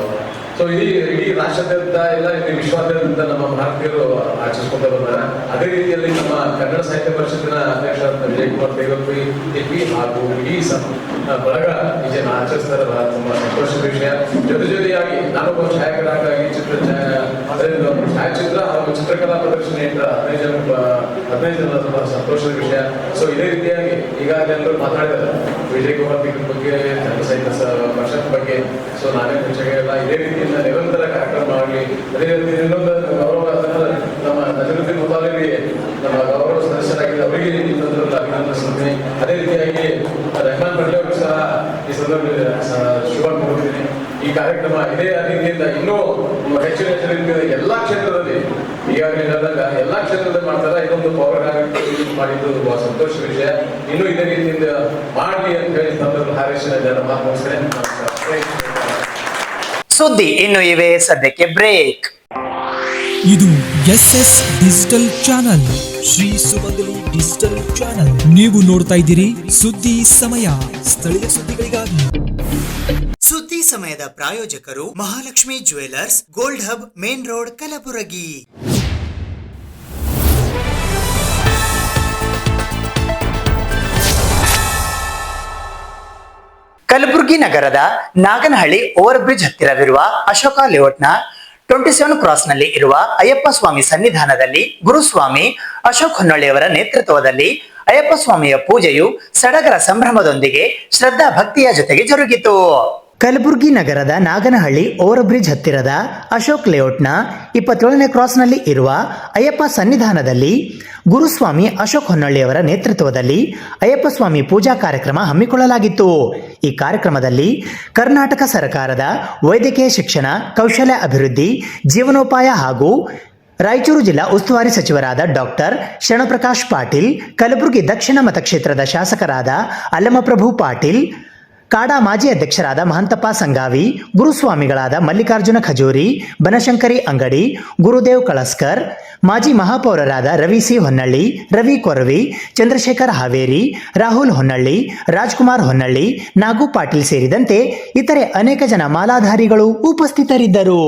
ಸೊ ಇಡೀ ರಾಷ್ಟ್ರಾದ್ಯಂತ ಎಲ್ಲ ಇಡೀ ವಿಶ್ವಾದ್ಯಂತ ನಮ್ಮ ಭಾರತೀಯರು ಆಚರಿಸ್ಕೊಂತ ಬಂದಾರೆ. ಅದೇ ರೀತಿಯಲ್ಲಿ ನಮ್ಮ ಕನ್ನಡ ಸಾಹಿತ್ಯ ಪರಿಷತ್ತಿನ ಅಧ್ಯಕ್ಷರಾದ ವಿಜಯ್ ಕುಮಾರ್ ದೇವಪ್ಪಿ ಎಪಿ ಹಾಗೂ ಇಡೀ ಬಳಗ ವಿಜಯನ ಆಚರಿಸ್ತಾರೆ. ಬಹಳ ತುಂಬಾ ಸಂತೋಷದ ವಿಷಯ. ಜೊತೆಯಾಗಿ ನಾನೊಬ್ಬ ಛಾಯಾಗ್ರಾಹಕರಾಗಿ ಛಾಯಾಚಿತ್ರ ಹಾಗೂ ಚಿತ್ರಕಲಾ ಪ್ರದರ್ಶನ 15 ಜನ ತುಂಬಾ ಸಂತೋಷದ ವಿಷಯ. ಸೊ ಇದೇ ರೀತಿಯಾಗಿ ಈಗಾಗಲೇ ಎಲ್ಲರೂ ಮಾತಾಡಿದ್ದಾರೆ ವಿಜಯ್ ಕುಮಾರ್ ದೇವರ ಬಗ್ಗೆ, ಕನ್ನಡ ಸಾಹಿತ್ಯ ಪರಿಷತ್ ಬಗ್ಗೆ. ಸೊ ನಾನೇ ಎಲ್ಲ ಇದೇ ರೀತಿಯಿಂದ ನಿರಂತರ ಕಾರ್ಯಕ್ರಮ ಆಗಲಿ. ಅದೇ ರೀತಿ ಇನ್ನೊಂದು ಗೌರವ ನಮ್ಮ ನಜರುದ್ದೀನ್ ಮುತಾಲಿಬಿ ನಮ್ಮ ಗೌರವ ಸದಸ್ಯರಾಗಿದ್ದ ಅವರಿಗೆ ಈ ಸಂದರ್ಭದಲ್ಲಿ ಅಭಿನಂದಿಸುತ್ತೇನೆ. ಅದೇ ರೀತಿಯಾಗಿ ರೆಹಮಾನ್ ಪಡ್ಲೆ ಅವರು ಸಹ ಈ ಸಂದರ್ಭದಲ್ಲಿ ಶುಭ ಕೋರುತ್ತೇನೆ. ಈ ಕಾರ್ಯಕ್ರಮ ಇದೇ ರೀತಿಯಿಂದ ಇನ್ನೂ ಹೆಚ್ಚಿನ ರೀತಿಯಿಂದ ಎಲ್ಲಾ ಕ್ಷೇತ್ರದಲ್ಲಿ ಈಗಾಗಲೇ ಹೇಳಿದಾಗ ಎಲ್ಲಾ ಕ್ಷೇತ್ರದಲ್ಲಿ ಮಾಡ್ತಾರೆ. ಇದೊಂದು ಪೌರಾಣಿಕ ಮಾಡಿದ್ದು ಬಹಳ ಸಂತೋಷ ವಿಷಯ. ಇನ್ನೂ ಇದೇ ರೀತಿಯಿಂದ ಮಾಡಲಿ ಅಂತ ಹೇಳಿ ಸಂದರ್ಭ ಹಾರೈಸಿದ ಜನ ಮಾತನಾಡ್ತಾರೆ. ಸುದ್ದಿ ಇನ್ನು ಇವೆ, ಸದ್ಯಕ್ಕೆ ಬ್ರೇಕ್. ಇದು SS ಡಿಜಿಟಲ್ ಚಾನಲ್, ಶ್ರೀ ಸುಮಂಗಲಿ ಡಿಜಿಟಲ್ ಚಾನಲ್. ನೀವು ನೋಡ್ತಾ ಇದ್ದೀರಿ ಸುದ್ದಿ ಸಮಯ, ಸ್ಥಳೀಯ ಸುದ್ದಿಗಳಿಗಾಗಿ. ಸುದ್ದಿ ಸಮಯದ ಪ್ರಾಯೋಜಕರು Mahalakshmi jewellers, gold hub, main road, Kalaburagi. Kalaburagi ನಗರದ ನಾಗನಹಳ್ಳಿ ಓವರ್ ಬ್ರಿಡ್ಜ್ ಹತ್ತಿರವಿರುವ ಅಶೋಕ ಲೇಔಟ್ನ 27 ಕ್ರಾಸ್ನಲ್ಲಿ ಇರುವ ಅಯ್ಯಪ್ಪ ಸ್ವಾಮಿ ಸನ್ನಿಧಾನದಲ್ಲಿ ಗುರುಸ್ವಾಮಿ ಅಶೋಕ್ ಹೊನ್ನಳ್ಳಿಯವರ ನೇತೃತ್ವದಲ್ಲಿ ಅಯ್ಯಪ್ಪ ಸ್ವಾಮಿಯ ಪೂಜೆಯು ಸಡಗರ ಸಂಭ್ರಮದೊಂದಿಗೆ ಶ್ರದ್ಧಾ ಭಕ್ತಿಯ ಜೊತೆಗೆ ಜರುಗಿತು. ಕಲಬುರಗಿ ನಗರದ ನಾಗನಹಳ್ಳಿ ಓವರ್ ಬ್ರಿಡ್ಜ್ ಹತ್ತಿರದ ಅಶೋಕ್ ಲೇಔಟ್ನ 27ನೇ ಕ್ರಾಸ್ನಲ್ಲಿ ಇರುವ ಅಯ್ಯಪ್ಪ ಸನ್ನಿಧಾನದಲ್ಲಿ ಗುರುಸ್ವಾಮಿ ಅಶೋಕ್ ಹೊನ್ನಳ್ಳಿಯವರ ನೇತೃತ್ವದಲ್ಲಿ ಅಯ್ಯಪ್ಪ ಸ್ವಾಮಿ ಪೂಜಾ ಕಾರ್ಯಕ್ರಮ ಹಮ್ಮಿಕೊಳ್ಳಲಾಗಿತ್ತು. ಈ ಕಾರ್ಯಕ್ರಮದಲ್ಲಿ ಕರ್ನಾಟಕ ಸರ್ಕಾರದ ವೈದ್ಯಕೀಯ ಶಿಕ್ಷಣ, ಕೌಶಲ್ಯ ಅಭಿವೃದ್ಧಿ, ಜೀವನೋಪಾಯ ಹಾಗೂ ರಾಯಚೂರು ಜಿಲ್ಲಾ ಉಸ್ತುವಾರಿ ಸಚಿವರಾದ ಡಾಕ್ಟರ್ ಶರಣಪ್ರಕಾಶ್ ಪಾಟೀಲ್, ಕಲಬುರಗಿ ದಕ್ಷಿಣ ಮತಕ್ಷೇತ್ರದ ಶಾಸಕರಾದ ಅಲ್ಲಮಪ್ರಭು ಪಾಟೀಲ್, ಕಾಡಾ ಮಾಜಿ ಅಧ್ಯಕ್ಷರಾದ ಮಹಂತಪ್ಪ ಸಂಗಾವಿ, ಗುರುಸ್ವಾಮಿಗಳಾದ ಮಲ್ಲಿಕಾರ್ಜುನ ಖಜೂರಿ, ಬನಶಂಕರಿ ಅಂಗಡಿ, ಗುರುದೇವ್ ಕಳಸ್ಕರ್, ಮಾಜಿ ಮಹಾಪೌರರಾದ ರವಿ ಸಿ ಹೊನ್ನಳ್ಳಿ, ರವಿ ಕೊರವಿ, ಚಂದ್ರಶೇಖರ್ ಹಾವೇರಿ, ರಾಹುಲ್ ಹೊನ್ನಳ್ಳಿ, ರಾಜ್ಕುಮಾರ್ ಹೊನ್ನಳ್ಳಿ, ನಾಗು ಪಾಟೀಲ್ ಸೇರಿದಂತೆ ಇತರೆ ಅನೇಕ ಜನ ಮಾಲಾಧಾರಿಗಳು ಉಪಸ್ಥಿತರಿದ್ದರು.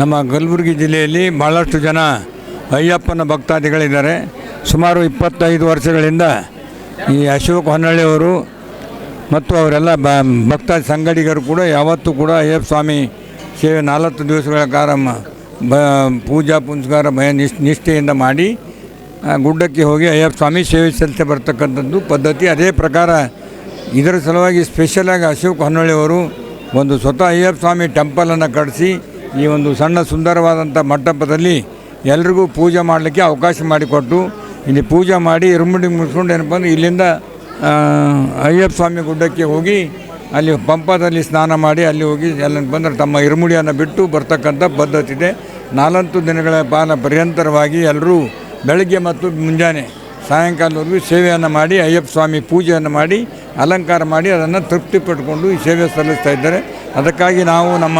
ನಮ್ಮ ಕಲಬುರಗಿ ಜಿಲ್ಲೆಯಲ್ಲಿ ಭಾಳಷ್ಟು ಜನ ಅಯ್ಯಪ್ಪನ ಭಕ್ತಾದಿಗಳಿದ್ದಾರೆ. ಸುಮಾರು 25 ವರ್ಷಗಳಿಂದ ಈ ಅಶೋಕ್ ಹೊನ್ನಳ್ಳಿಯವರು ಮತ್ತು ಅವರೆಲ್ಲ ಭಕ್ತ ಸಂಗಡಿಗರು ಕೂಡ ಯಾವತ್ತೂ ಕೂಡ ಅಯ್ಯಪ್ಪ ಸ್ವಾಮಿ ಸೇವೆ 40 ದಿವಸಗಳ ಕಾಲ ಪೂಜಾ ಪುನಸ್ಕಾರ ನಿಷ್ಠೆಯಿಂದ ಮಾಡಿ ಗುಡ್ಡಕ್ಕೆ ಹೋಗಿ ಅಯ್ಯಪ್ಪ ಸ್ವಾಮಿ ಸೇವೆ ಸಲ್ಲಿಸಿ ಬರ್ತಕ್ಕಂಥದ್ದು ಪದ್ಧತಿ. ಅದೇ ಪ್ರಕಾರ ಇದರ ಸಲುವಾಗಿ ಸ್ಪೆಷಲಾಗಿ ಅಶೋಕ್ ಹೊನ್ನಳ್ಳಿಯವರು ಒಂದು ಸ್ವತಃ ಅಯ್ಯಪ್ಪ ಸ್ವಾಮಿ ಟೆಂಪಲನ್ನು ಕಟ್ಟಿಸಿ ಈ ಒಂದು ಸಣ್ಣ ಸುಂದರವಾದಂಥ ಮಂಟಪದಲ್ಲಿ ಎಲ್ರಿಗೂ ಪೂಜೆ ಮಾಡಲಿಕ್ಕೆ ಅವಕಾಶ ಮಾಡಿಕೊಟ್ಟು ಇಲ್ಲಿ ಪೂಜೆ ಮಾಡಿ ಇರುಮುಡಿ ಮುಗಿಸ್ಕೊಂಡು ಏನಪ್ಪ ಅಂದರೆ ಇಲ್ಲಿಂದ ಅಯ್ಯಪ್ಪ ಸ್ವಾಮಿ ಗುಡ್ಡಕ್ಕೆ ಹೋಗಿ ಅಲ್ಲಿ ಪಂಪದಲ್ಲಿ ಸ್ನಾನ ಮಾಡಿ ಅಲ್ಲಿ ಹೋಗಿ ಎಲ್ಲ ಬಂದರೆ ತಮ್ಮ ಇರುಮುಡಿಯನ್ನು ಬಿಟ್ಟು ಬರ್ತಕ್ಕಂಥ ಪದ್ಧತಿ ಇದೆ. 4 ದಿನಗಳ ಪರ್ಯಂತರವಾಗಿ ಎಲ್ಲರೂ ಬೆಳಗ್ಗೆ ಮತ್ತು ಮುಂಜಾನೆ ಸಾಯಂಕಾಲವರೆಗೂ ಸೇವೆಯನ್ನು ಮಾಡಿ ಅಯ್ಯಪ್ಪ ಸ್ವಾಮಿ ಪೂಜೆಯನ್ನು ಮಾಡಿ ಅಲಂಕಾರ ಮಾಡಿ ಅದನ್ನು ತೃಪ್ತಿಪಟ್ಟುಕೊಂಡು ಈ ಸೇವೆ ಸಲ್ಲಿಸ್ತಾ ಇದ್ದಾರೆ. ಅದಕ್ಕಾಗಿ ನಾವು ನಮ್ಮ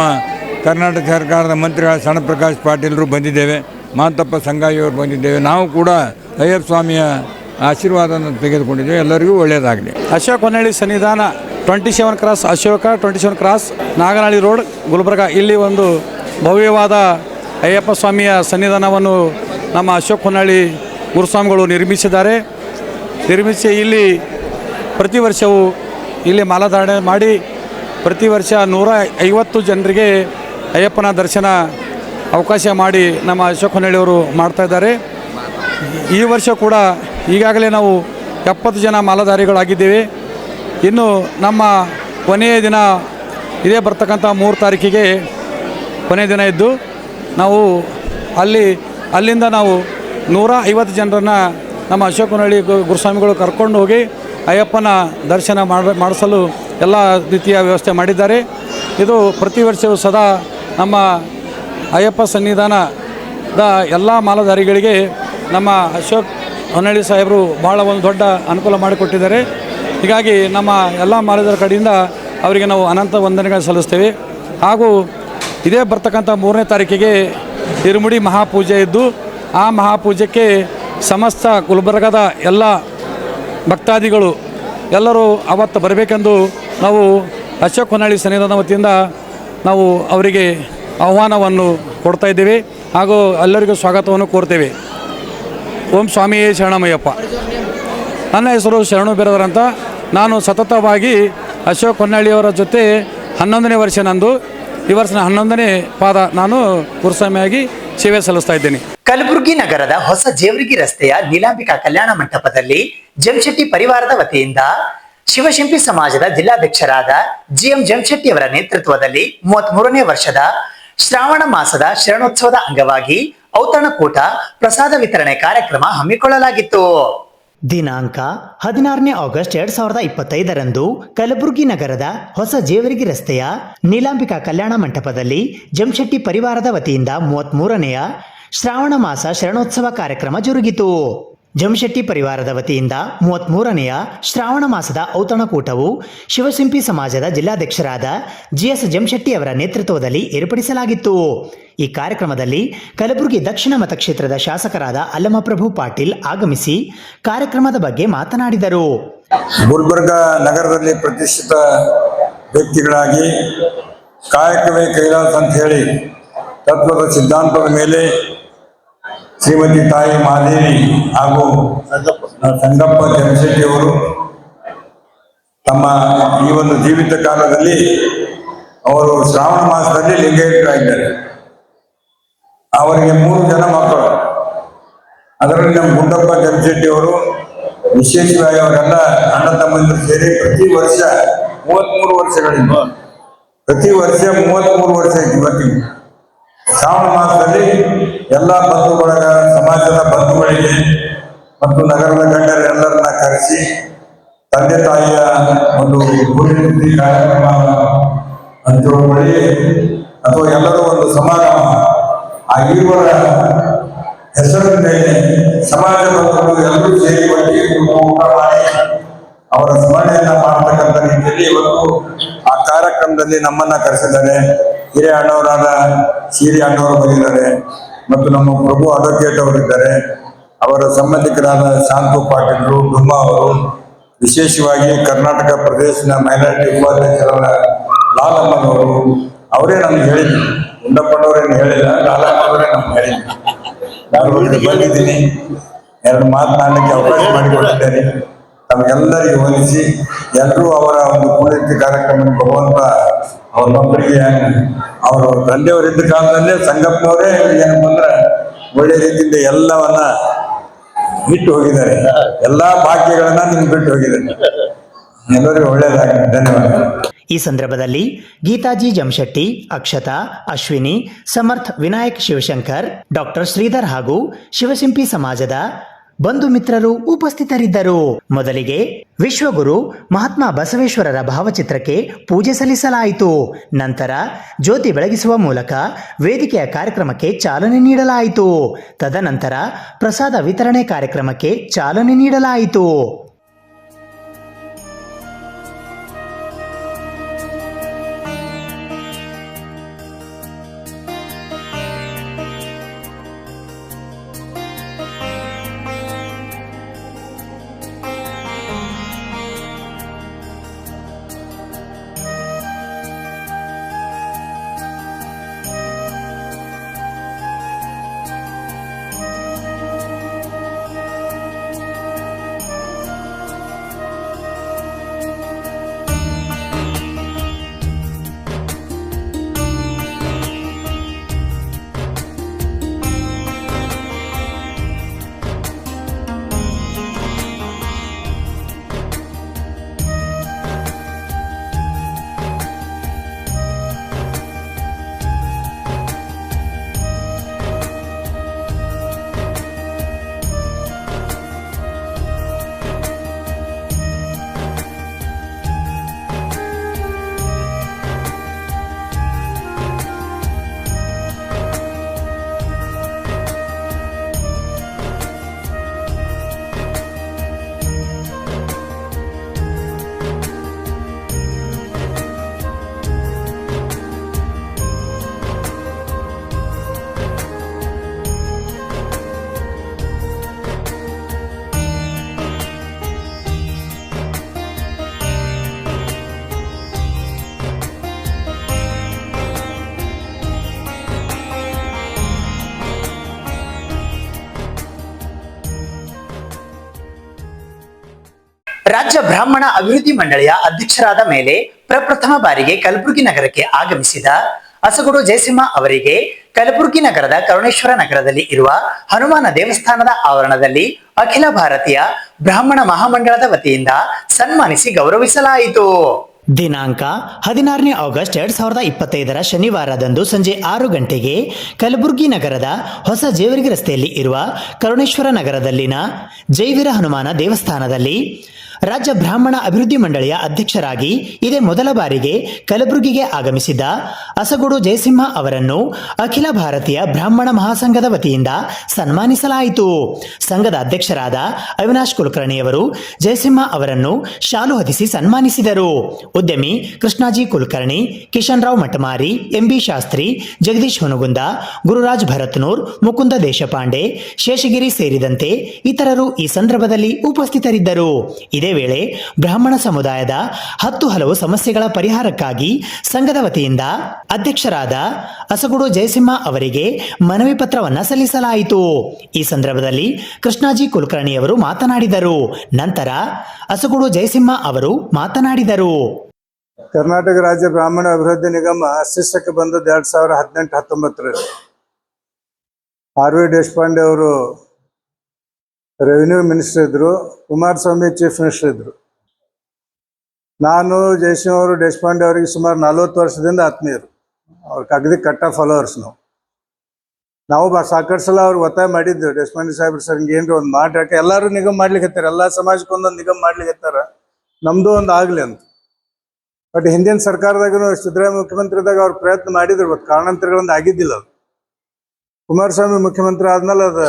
ಕರ್ನಾಟಕ ಸರ್ಕಾರದ ಮಂತ್ರಿಗಳ ಶರಣಪ್ರಕಾಶ್ ಪಾಟೀಲರು ಬಂದಿದ್ದೇವೆ, ಮಹಂತಪ್ಪ ಸಂಗಾಯಿಯವರು ಬಂದಿದ್ದೇವೆ. ನಾವು ಕೂಡ ಅಯ್ಯಪ್ಪ ಸ್ವಾಮಿಯ ಆಶೀರ್ವಾದವನ್ನು ತೆಗೆದುಕೊಂಡಿದ್ದೇವೆ. ಎಲ್ಲರಿಗೂ ಒಳ್ಳೆಯದಾಗಲಿ. ಅಶೋಕ್ ಹೊನ್ನಳ್ಳಿ ಸನ್ನಿಧಾನ 27 cross Ashoka 27 cross Naganahalli road Gulbarga. ಇಲ್ಲಿ ಒಂದು ಭವ್ಯವಾದ ಅಯ್ಯಪ್ಪ ಸ್ವಾಮಿಯ ಸನ್ನಿಧಾನವನ್ನು ನಮ್ಮ ಅಶೋಕ್ ಹೊನ್ನಳ್ಳಿ ಗುರುಸ್ವಾಮಿಗಳು ನಿರ್ಮಿಸಿ ಇಲ್ಲಿ ಪ್ರತಿ ವರ್ಷವೂ ಇಲ್ಲಿ ಮಾಲಾಧಾರಣೆ ಮಾಡಿ ಪ್ರತಿ ವರ್ಷ 150 ಜನರಿಗೆ ಅಯ್ಯಪ್ಪನ ದರ್ಶನ ಅವಕಾಶ ಮಾಡಿ ನಮ್ಮ ಅಶೋಕ್ ಹೊನ್ನಳ್ಳಿಯವರು ಮಾಡ್ತಾಯಿದ್ದಾರೆ. ಈ ವರ್ಷ ಕೂಡ ಈಗಾಗಲೇ ನಾವು 70 ಜನ ಮಾಲಾಧಾರಿಗಳಾಗಿದ್ದೇವೆ. ಇನ್ನು ನಮ್ಮ ಕೊನೆಯ ದಿನ ಇದೇ ಬರ್ತಕ್ಕಂಥ 3 ತಾರೀಕಿಗೆ ಕೊನೆಯ ದಿನ ಇದ್ದು ನಾವು ಅಲ್ಲಿಂದ ನಾವು 150 ಜನರನ್ನು ನಮ್ಮ ಅಶೋಕ್ ಹೊನ್ನಳ್ಳಿ ಗುರುಸ್ವಾಮಿಗಳು ಕರ್ಕೊಂಡು ಹೋಗಿ ಅಯ್ಯಪ್ಪನ ದರ್ಶನ ಮಾಡಿಸಲು ಎಲ್ಲ ರೀತಿಯ ವ್ಯವಸ್ಥೆ ಮಾಡಿದ್ದಾರೆ. ಇದು ಪ್ರತಿ ವರ್ಷವೂ ಸದಾ ನಮ್ಮ ಅಯ್ಯಪ್ಪ ಸನ್ನಿಧಾನದ ಎಲ್ಲ ಮಾಲಾಧಾರಿಗಳಿಗೆ ನಮ್ಮ ಅಶೋಕ್ ಹೊನ್ನಳ್ಳಿ ಸಾಹೇಬರು ಭಾಳ ಒಂದು ದೊಡ್ಡ ಅನುಕೂಲ ಮಾಡಿಕೊಟ್ಟಿದ್ದಾರೆ. ಹೀಗಾಗಿ ನಮ್ಮ ಎಲ್ಲ ಮಾಲಾಧಾರ ಕಡೆಯಿಂದ ಅವರಿಗೆ ನಾವು ಅನಂತ ವಂದನೆಗಳು ಸಲ್ಲಿಸ್ತೇವೆ. ಹಾಗೂ ಇದೇ ಬರ್ತಕ್ಕಂಥ 3ನೇ ತಾರೀಕಿಗೆ ಇರುಮುಡಿ ಮಹಾಪೂಜೆ ಇದ್ದು ಆ ಮಹಾಪೂಜೆಗೆ ಸಮಸ್ತ ಗುಲ್ಬರ್ಗದ ಎಲ್ಲ ಭಕ್ತಾದಿಗಳು ಎಲ್ಲರೂ ಅವತ್ತು ಬರಬೇಕೆಂದು ನಾವು ಅಶೋಕ್ ಹೊನ್ನಳ್ಳಿ ಸನ್ನಿಧಾನದ ವತಿಯಿಂದ ನಾವು ಅವರಿಗೆ ಆಹ್ವಾನವನ್ನು ಕೊಡ್ತಾ ಇದ್ದೇವೆ ಹಾಗೂ ಎಲ್ಲರಿಗೂ ಸ್ವಾಗತವನ್ನು ಕೋರ್ತೇವೆ. ಓಂ ಸ್ವಾಮಿಯೇ ಶರಣಮಯ್ಯಪ್ಪ. ನನ್ನ ಹೆಸರು ಶರಣು ಬಿರದರಂತ. ನಾನು ಸತತವಾಗಿ ಅಶೋಕ್ ಹೊನ್ನಳ್ಳಿಯವರ ಜೊತೆ 11ನೇ ವರ್ಷ ನಂದು. ಈ ವರ್ಷ 11ನೇ ಪಾದ ನಾನು ಗುರುಸ್ವಾಮಿಯಾಗಿ ಸೇವೆ ಸಲ್ಲಿಸ್ತಾ ಇದ್ದೇನೆ. ಕಲಬುರಗಿ ನಗರದ ಹೊಸ ಜೇವರ್ಗಿ ರಸ್ತೆಯ ನೀಲಾಂಬಿಕಾ ಕಲ್ಯಾಣ ಮಂಟಪದಲ್ಲಿ ಜಮಶೆಟ್ಟಿ ಪರಿವಾರದ ವತಿಯಿಂದ ಶಿವಶಿಂಪಿ ಸಮಾಜದ ಜಿಲ್ಲಾಧ್ಯಕ್ಷರಾದ GM ಜಮಶೆಟ್ಟಿ ಅವರ ನೇತೃತ್ವದಲ್ಲಿ 33ನೇ ವರ್ಷದ ಶ್ರಾವಣ ಮಾಸದ ಶರಣೋತ್ಸವದ ಅಂಗವಾಗಿ ಔತಣಕೂಟ ಪ್ರಸಾದ ವಿತರಣೆ ಕಾರ್ಯಕ್ರಮ ಹಮ್ಮಿಕೊಳ್ಳಲಾಗಿತ್ತು. ದಿನಾಂಕ 16ನೇ ಆಗಸ್ಟ್ 2025ರಂದು ಕಲಬುರಗಿ ನಗರದ ಹೊಸ ಜೇವರ್ಗಿ ರಸ್ತೆಯ ನೀಲಾಂಬಿಕಾ ಕಲ್ಯಾಣ ಮಂಟಪದಲ್ಲಿ ಜಮಶೆಟ್ಟಿ ಪರಿವಾರದ ವತಿಯಿಂದ 33ನೆಯ ಶ್ರಾವಣ ಮಾಸ ಶರಣೋತ್ಸವ ಕಾರ್ಯಕ್ರಮ ಜರುಗಿತು. ಜಮಶೆಟ್ಟಿ ಪರಿವಾರದ ವತಿಯಿಂದ 33ನೆಯ ಶ್ರಾವಣ ಮಾಸದ ಔತಣಕೂಟವು ಶಿವಶಿಂಪಿ ಸಮಾಜದ ಜಿಲ್ಲಾಧ್ಯಕ್ಷರಾದ GS ಜಮಶೆಟ್ಟಿ ಅವರ ನೇತೃತ್ವದಲ್ಲಿ ಏರ್ಪಡಿಸಲಾಗಿತ್ತು. ಈ ಕಾರ್ಯಕ್ರಮದಲ್ಲಿ ಕಲಬುರಗಿ ದಕ್ಷಿಣ ಮತಕ್ಷೇತ್ರದ ಶಾಸಕರಾದ ಅಲ್ಲಮಪ್ರಭು ಪಾಟೀಲ್ ಆಗಮಿಸಿ ಕಾರ್ಯಕ್ರಮದ ಬಗ್ಗೆ ಮಾತನಾಡಿದರು. ಗುಲ್ಬರ್ಗ ನಗರದಲ್ಲಿ ಪ್ರತಿಷ್ಠಿತ ವ್ಯಕ್ತಿಗಳಾಗಿ ಕಾಯಕವೇ ಕೈಲಾಸ ಅಂತ ಹೇಳಿ ತತ್ವದ ಸಿದ್ಧಾಂತದ ಮೇಲೆ ಶ್ರೀಮತಿ ತಾಯಿ ಮಹಾದೇವಿ ಹಾಗೂ ಸಂಗಪ್ಪ ಜಮಶೆಟ್ಟಿ ಅವರು ತಮ್ಮ ಈ ಒಂದು ಜೀವಿತ ಕಾಲದಲ್ಲಿ ಅವರು ಶ್ರಾವಣ ಮಾಸದಲ್ಲಿ ಲಿಂಗೈಕ್ಯರಾಗಿದ್ದಾರೆ. ಅವರಿಗೆ 3 ಜನ ಮಕ್ಕಳು. ಅದರಲ್ಲಿ ನಮ್ಮ ಗುಂಡಪ್ಪ ಜಮಶೆಟ್ಟಿ ಅವರು ವಿಶೇಷವಾಗಿ ಅವರೆಲ್ಲ ಅಣ್ಣ ತಮ್ಮಂದಿರು ಸೇರಿ ಪ್ರತಿ ವರ್ಷ 33 ವರ್ಷಗಳಿಂದ ಪ್ರತಿ ವರ್ಷ 33 ವರ್ಷ ಇವತ್ತಿಗೆ ಶ್ರಾವಣ ಮಾಸದಲ್ಲಿ ಎಲ್ಲ ಬಂಧು ಬಳಗ ಸಮಾಜದ ಬಂಧುಗಳಿಗೆ ಮತ್ತು ನಗರದ ಗಣ್ಯರೆಲ್ಲರನ್ನ ಕರೆಸಿ ತಂದೆ ತಾಯಿಯ ಒಂದು ಪುಣ್ಯತಿಥಿ ಕಾರ್ಯಕ್ರಮ ಅಂತೇಳಿ ಅಥವಾ ಎಲ್ಲರೂ ಒಂದು ಸಮಾಗಮ ಆ ಈರುವರ ಹೆಸರಿನ ಮೇಲೆ ಸಮಾಜ ಬಂಧುಗಳು ಎಲ್ಲರೂ ಸೇರಿ ಊಟ ಮಾಡಿ ಅವರ ಸ್ಮರಣೆಯನ್ನ ಮಾಡತಕ್ಕಂಥ ರೀತಿಯಲ್ಲಿ ಇವತ್ತು ಆ ಕಾರ್ಯಕ್ರಮದಲ್ಲಿ ನಮ್ಮನ್ನ ಕರೆಸಿದ್ದಾರೆ. ಹಿರಿಯ ಅಣ್ಣವರಾದ ಸಿರಿ ಅಣ್ಣವರು ಬಂದಿದ್ದಾರೆ ಮತ್ತು ನಮ್ಮ ಪ್ರಭು ಅಡ್ವೊಕೇಟ್ ಅವರಿದ್ದಾರೆ. ಅವರ ಸಂಬಂಧಿಕರಾದ ಶಾಂತು ಪಾಟೀಲ್ರು ಡುಮ್ಮಾ ಅವರು, ವಿಶೇಷವಾಗಿ ಕರ್ನಾಟಕ ಪ್ರದೇಶದ ಮೈನಾರಿಟಿ ಉಪಾಧ್ಯಕ್ಷರಾದ ಲಾಲಮ್ಮನವರು ಅವರೇ ನಮ್ಗೆ ಹೇಳಿದ್ರು. ಗುಂಡಪ್ಪನವರೇನು ಹೇಳಿಲ್ಲ, ಲಾಲಮ್ಮನವರೇ ನಮ್ಗೆ ಹೇಳಿದ್ರು. ನಾನು ಬಂದಿದ್ದೀನಿ, 2 ಮಾತನಾಡಲಿಕ್ಕೆ ಅವಕಾಶ ಮಾಡಿಕೊಟ್ಟಿದ್ದೇನೆ. ತಮಗೆಲ್ಲರಿಗೂ ಹೋಲಿಸಿ ಎಲ್ಲರೂ ಅವರ ಒಂದು ಪುಣ್ಯತಿಥಿ ಕಾರ್ಯಕ್ರಮ ಭಗವಂತ ಅವ್ರ ಮಕ್ಕಳಿಗೆ ಅವರು ತಂದೆಯವರಿದ್ದ ಕಾಲದಲ್ಲೇ ಸಂಗಪ್ಪನವರೇ ಏನಪ್ಪ ಅಂದ್ರೆ ಒಳ್ಳೆ ರೀತಿಯಿಂದ ಎಲ್ಲವನ್ನ ಬಿಟ್ಟು ಹೋಗಿದ್ದಾರೆ. ಎಲ್ಲಾ ಭಾಗ್ಯಗಳನ್ನ ನಿಮ್ಗೆ ಬಿಟ್ಟು ಹೋಗಿದ್ದಾರೆ. ಎಲ್ಲರಿಗೂ ಒಳ್ಳೇದಾಗಲಿ. ಧನ್ಯವಾದ. ಈ ಸಂದರ್ಭದಲ್ಲಿ ಗೀತಾಜಿ ಜಮಶೆಟ್ಟಿ, ಅಕ್ಷತಾ, ಅಶ್ವಿನಿ, ಸಮರ್ಥ್, ವಿನಾಯಕ್ ಶಿವಶಂಕರ್, ಡಾಕ್ಟರ್ ಶ್ರೀಧರ್ ಹಾಗೂ ಶಿವಶಿಂಪಿ ಸಮಾಜದ ಬಂಧು ಮಿತ್ರರು ಉಪಸ್ಥಿತರಿದ್ದರು. ಮೊದಲಿಗೆ ವಿಶ್ವಗುರು ಮಹಾತ್ಮ ಬಸವೇಶ್ವರರ ಭಾವಚಿತ್ರಕ್ಕೆ ಪೂಜೆ ಸಲ್ಲಿಸಲಾಯಿತು. ನಂತರ ಜ್ಯೋತಿ ಬೆಳಗಿಸುವ ಮೂಲಕ ವೇದಿಕೆಯ ಕಾರ್ಯಕ್ರಮಕ್ಕೆ ಚಾಲನೆ ನೀಡಲಾಯಿತು. ತದನಂತರ ಪ್ರಸಾದ ವಿತರಣೆ ಕಾರ್ಯಕ್ರಮಕ್ಕೆ ಚಾಲನೆ ನೀಡಲಾಯಿತು. ರಾಜ್ಯ ಬ್ರಾಹ್ಮಣ ಅಭಿವೃದ್ಧಿ ಮಂಡಳಿಯ ಅಧ್ಯಕ್ಷರಾದ ಮೇಲೆ ಪ್ರಪ್ರಥಮ ಬಾರಿಗೆ ಕಲಬುರಗಿ ನಗರಕ್ಕೆ ಆಗಮಿಸಿದ ಅಸಗುಡು ಜಯಸಿಂಹ ಅವರಿಗೆ ಕಲಬುರಗಿ ನಗರದ ಕರುಣೇಶ್ವರ ನಗರದಲ್ಲಿ ಇರುವ ಹನುಮಾನ ದೇವಸ್ಥಾನದ ಆವರಣದಲ್ಲಿ ಅಖಿಲ ಭಾರತೀಯ ಬ್ರಾಹ್ಮಣ ಮಹಾಮಂಡಳದ ವತಿಯಿಂದ ಸನ್ಮಾನಿಸಿ ಗೌರವಿಸಲಾಯಿತು. ದಿನಾಂಕ 16ನೇ ಆಗಸ್ಟ್ 2025 ಶನಿವಾರದಂದು ಸಂಜೆ 6 ಗಂಟೆಗೆ ಕಲಬುರಗಿ ನಗರದ ಹೊಸ ಜೇವರ್ಗಿ ರಸ್ತೆಯಲ್ಲಿ ಇರುವ ಕರುಣೇಶ್ವರ ನಗರದಲ್ಲಿನ ಜೈವೀರ ಹನುಮಾನ ದೇವಸ್ಥಾನದಲ್ಲಿ ರಾಜ್ಯ ಬ್ರಾಹ್ಮಣ ಅಭಿವೃದ್ಧಿ ಮಂಡಳಿಯ ಅಧ್ಯಕ್ಷರಾಗಿ ಇದೇ ಮೊದಲ ಬಾರಿಗೆ ಕಲಬುರಗಿಗೆ ಆಗಮಿಸಿದ ಅಸಗುಡು ಜಯಸಿಂಹ ಅವರನ್ನು ಅಖಿಲ ಭಾರತೀಯ ಬ್ರಾಹ್ಮಣ ಮಹಾಸಂಘದ ವತಿಯಿಂದ ಸನ್ಮಾನಿಸಲಾಯಿತು. ಸಂಘದ ಅಧ್ಯಕ್ಷರಾದ ಅವಿನಾಶ್ ಕುಲಕರ್ಣಿಯವರು ಜಯಸಿಂಹ ಅವರನ್ನು ಶಾಲು ಹೊದಿಸಿ ಸನ್ಮಾನಿಸಿದರು. ಉದ್ಯಮಿ ಕೃಷ್ಣಾಜಿ ಕುಲಕರ್ಣಿ, ಕಿಶನ್ ರಾವ್ ಮಠಮಾರಿ, ಎಂಬಿ ಶಾಸ್ತ್ರಿ, ಜಗದೀಶ್ ಹುನಗುಂದ, ಗುರುರಾಜ್ ಭರತ್ನೂರ್, ಮುಕುಂದ ದೇಶಪಾಂಡೆ, ಶೇಷಗಿರಿ ಸೇರಿದಂತೆ ಇತರರು ಈ ಸಂದರ್ಭದಲ್ಲಿ ಉಪಸ್ಥಿತರಿದ್ದರು. ಇದೇ ವೇಳೆ ಬ್ರಾಹ್ಮಣ ಸಮುದಾಯದ 10 ಹಲವು ಸಮಸ್ಯೆಗಳ ಪರಿಹಾರಕ್ಕಾಗಿ ಸಂಘದ ವತಿಯಿಂದ ಅಧ್ಯಕ್ಷರಾದ ಅಸಗುಡು ಜಯಸಿಂಹ ಅವರಿಗೆ ಮನವಿ ಪತ್ರವನ್ನು ಸಲ್ಲಿಸಲಾಯಿತು. ಈ ಸಂದರ್ಭದಲ್ಲಿ ಕೃಷ್ಣಾಜಿ ಕುಲಕರ್ಣಿಯವರು ಮಾತನಾಡಿದರು. ನಂತರ ಅಸಗುಡು ಜಯಸಿಂಹ ಅವರು ಮಾತನಾಡಿದರು. ಕರ್ನಾಟಕ ರಾಜ್ಯ ಬ್ರಾಹ್ಮಣ ಅಭಿವೃದ್ಧಿ ನಿಗಮ ಅಸ್ತಿತ್ವಕ್ಕೆ ಬಂದದ್ದು 2018-19ರಲ್ಲಿ. ಆರ್ ವಿ ದೇಶಪಾಂಡೆ ಅವರು ರೆವಿನ್ಯೂ ಮಿನಿಸ್ಟರ್ ಇದ್ರು, ಕುಮಾರಸ್ವಾಮಿ ಚೀಫ್ ಮಿನಿಸ್ಟರ್ ಇದ್ರು. ನಾನು ಜಯಸಿಂಹ ಅವರು ದೇಶಪಾಂಡೆ ಅವರಿಗೆ ಸುಮಾರು 40 ವರ್ಷದಿಂದ ಆತ್ಮೀಯರು. ಅವ್ರಿಗೆ ಅಗದಿ ಕಟ್ಟ ಫಾಲೋವರ್ಸ್ ನಾವು ಸಾಕಷ್ಟು ಸಲ ಅವ್ರಿಗೆ ಒತ್ತಾಯ ಮಾಡಿದ್ದು, ದೇಶಪಾಂಡೆ ಸಾಹೇಬ್ರು ಸರ್ ಹಿಂಗೆ ಏನ್ರಿ ಒಂದು ಮಾಡಿ, ಯಾಕೆ ಎಲ್ಲರೂ ನಿಗಮ ಮಾಡ್ಲಿಕ್ಕೆ ಹತ್ತಾರ, ಎಲ್ಲ ಸಮಾಜಕ್ಕೆ ಒಂದೊಂದು ನಿಗಮ ಮಾಡ್ಲಿಕ್ಕೆ ಹತ್ತಾರ, ನಮ್ಮದು ಒಂದು ಆಗಲಿ ಅಂತ. ಬಟ್ ಹಿಂದಿನ ಸರ್ಕಾರದಾಗೂ ಸಿದ್ದರಾಮಯ್ಯ ಮುಖ್ಯಮಂತ್ರಿ ಇದ್ದಾಗ ಅವ್ರು ಪ್ರಯತ್ನ ಮಾಡಿದ್ರು, ಬಟ್ ಕಾರಣಾಂತರಗಳಿಂದ ಆಗಿದ್ದಿಲ್ಲ ಅದು. ಕುಮಾರಸ್ವಾಮಿ ಮುಖ್ಯಮಂತ್ರಿ ಆದ್ಮೇಲೆ ಅದು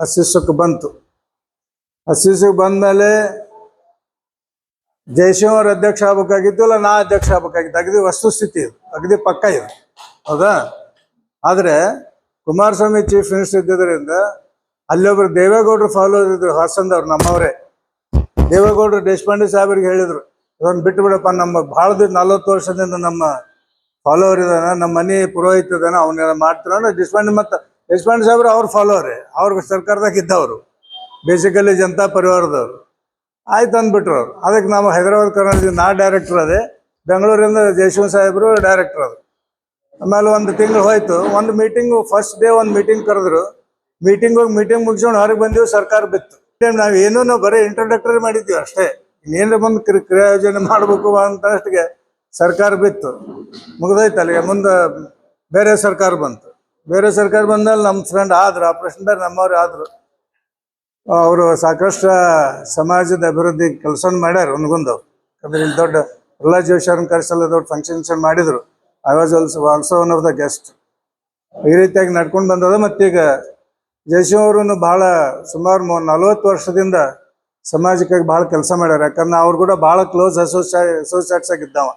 ಅಸ್ತಿತ್ವಕ್ಕೆ ಬಂತು. ಅಸ್ತಿತ್ವಕ್ಕೆ ಬಂದಮೇಲೆ ಜಯಸಿಂಹ ಅವ್ರ ಅಧ್ಯಕ್ಷ ಆಗ್ಬೇಕಾಗಿತ್ತು, ಇಲ್ಲ ನಾ ಅಧ್ಯಕ್ಷ ಆಗ್ಬೇಕಾಗಿತ್ತು. ಅಗದಿ ವಸ್ತುಸ್ಥಿತಿ ಇದು, ಅಗದಿ ಪಕ್ಕ ಇದು, ಹೌದಾ? ಆದರೆ ಕುಮಾರಸ್ವಾಮಿ ಚೀಫ್ ಮಿನಿಸ್ಟರ್ ಇದ್ದಿದ್ದರಿಂದ ಅಲ್ಲೊಬ್ರು ದೇವೇಗೌಡರು ಫಾಲೋವರ್ ಇದ್ರು, ಹಾಸನದವ್ರು, ನಮ್ಮವರೇ. ದೇವೇಗೌಡರು ದೇಶಪಾಂಡೆ ಸಾಹೇಬರಿಗೆ ಹೇಳಿದ್ರು, ಇದನ್ನು ಬಿಟ್ಟು ಬಿಡಪ್ಪ, ನಮ್ಮ ಭಾಳ 40 ವರ್ಷದಿಂದ ನಮ್ಮ ಫಾಲೋವರ್ ಇದಾನ, ನಮ್ಮ ಮನೆ ಪುರೋಹಿತ ಇದಾನ, ಅವನ್ನೆಲ್ಲ ಮಾಡ್ತಾರ. ದೇಶಪಾಂಡೆ ಸಾಹೇಬ್ರು ಅವ್ರ ಫಾಲೋವರೇ, ಅವ್ರ ಸರ್ಕಾರದಾಗ ಇದ್ದವರು, ಬೇಸಿಕಲಿ ಜನತಾ ಪರಿವಾರದವರು. ಆಯ್ತು ಅಂದ್ಬಿಟ್ರು ಅವ್ರು. ಅದಕ್ಕೆ ನಾವು ಹೈದರಾಬಾದ್ ಕರ್ನಾಟಕದಿಂದ ನಾ ಡೈರೆಕ್ಟರ್ ಅದೇ, ಬೆಂಗಳೂರಿಂದ ಜಯಸಿಂಹ ಸಾಹೇಬರು ಡೈರೆಕ್ಟರ್ ಅದು. ಆಮೇಲೆ 1 ತಿಂಗಳು ಹೋಯ್ತು. ಒಂದು ಮೀಟಿಂಗು ಫಸ್ಟ್ ಡೇ ಒಂದು ಮೀಟಿಂಗ್ ಕರೆದ್ರು. ಮೀಟಿಂಗ್ ಮುಗಿಸ್ಕೊಂಡು ಹೊರಗೆ ಬಂದೀವಿ, ಸರ್ಕಾರ ಬಿತ್ತು. ನಾವು ಬರೀ ಇಂಟ್ರೊಡಕ್ಟರಿ ಮಾಡಿದ್ದೀವಿ ಅಷ್ಟೇ, ಇನ್ನೇನು ಬಂದು ಕ್ರಿಯಾ ಯೋಜನೆ ಮಾಡಬೇಕು ಅಂತ ಅಷ್ಟಿಗೆ ಸರ್ಕಾರ ಬಿತ್ತು, ಮುಗಿದೋಯ್ತು. ಅಲ್ಲಿಗೆ ಮುಂದೆ ಬೇರೆ ಸರ್ಕಾರ ಬಂತು. ಬೇರೆ ಸರ್ಕಾರ ಬಂದಲ್ಲಿ ನಮ್ಮ ಫ್ರೆಂಡ್ ಆದ್ರು, ಆಪರೇಷನ್ದಾಗ ನಮ್ಮವ್ರು ಆದರು. ಅವರು ಸಾಕಷ್ಟು ಸಮಾಜದ ಅಭಿವೃದ್ಧಿ ಕೆಲಸ ಮಾಡ್ಯಾರ ಹುನಗುಂದವ್ರು. ಯಾಕಂದ್ರೆ ಇಲ್ಲಿ ದೊಡ್ಡ ಪ್ರಹ್ಲಾದ್ ಜೋಶಿ ಅವ್ರನ್ನ ಕರೆಸಲ್ಲ ದೊಡ್ಡ ಫಂಕ್ಷನ್ ಮಾಡಿದ್ರು. I was also one of the guest. ಈ ರೀತಿಯಾಗಿ ನಡ್ಕೊಂಡು ಬಂದದ. ಮತ್ತೀಗ ಜಯಸಿಂಹ ಅವರು ಭಾಳ ಸುಮಾರು 40 ವರ್ಷದಿಂದ ಸಮಾಜಕ್ಕಾಗಿ ಭಾಳ ಕೆಲಸ ಮಾಡ್ಯಾರ. ಯಾಕಂದ್ರೆ ಅವ್ರು ಕೂಡ ಭಾಳ ಕ್ಲೋಸ್ ಅಸೋಸಿಯೇಟ್ಸ್ ಆಗಿದ್ದಾವ.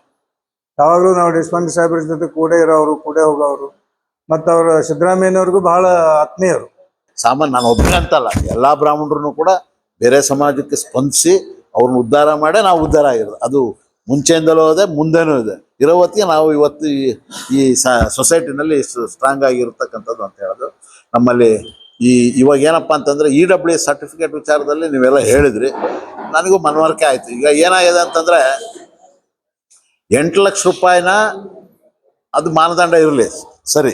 ಯಾವಾಗಲೂ ನಾವು ದೇಶಪಾಂಡೆ ಸಾಹೇಬ್ರ ಜೊತೆ ಕೂಡ ಇರೋರು, ಕೂಡ ಹೋಗೋರು. ಮತ್ತು ಅವರು ಸಿದ್ದರಾಮಯ್ಯನವ್ರಿಗೂ ಭಾಳ ಆತ್ಮೀಯರು. ಸಾಮಾನ್ಯ ನಾನು ಒಬ್ಬನೇ ಅಂತಲ್ಲ, ಎಲ್ಲ ಬ್ರಾಹ್ಮಣರು ಕೂಡ ಬೇರೆ ಸಮಾಜಕ್ಕೆ ಸ್ಪಂದಿಸಿ ಅವ್ರನ್ನ ಉದ್ಧಾರ ಮಾಡೇ ನಾವು ಉದ್ಧಾರ ಆಗಿರೋದು. ಅದು ಮುಂಚೆಯಿಂದಲೂ ಇದೆ, ಮುಂದೆನೂ ಇದೆ. ಇರೋ ಹೊತ್ತಿಗೆ ನಾವು ಇವತ್ತು ಈ ಸೊಸೈಟಿನಲ್ಲಿ ಸ್ಟ್ರಾಂಗ್ ಆಗಿರ್ತಕ್ಕಂಥದ್ದು ಅಂತ ಹೇಳೋದು. ನಮ್ಮಲ್ಲಿ ಇವಾಗ ಏನಪ್ಪ ಅಂತಂದರೆ EWS ಸರ್ಟಿಫಿಕೇಟ್ ವಿಚಾರದಲ್ಲಿ ನೀವೆಲ್ಲ ಹೇಳಿದ್ರಿ, ನನಗೂ ಮನವರಿಕೆ ಆಯಿತು. ಈಗ ಏನಾಗಿದೆ ಅಂತಂದರೆ 8 ಲಕ್ಷ ರೂಪಾಯಿನ ಅದು ಮಾನದಂಡ ಇರಲಿ ಸರಿ,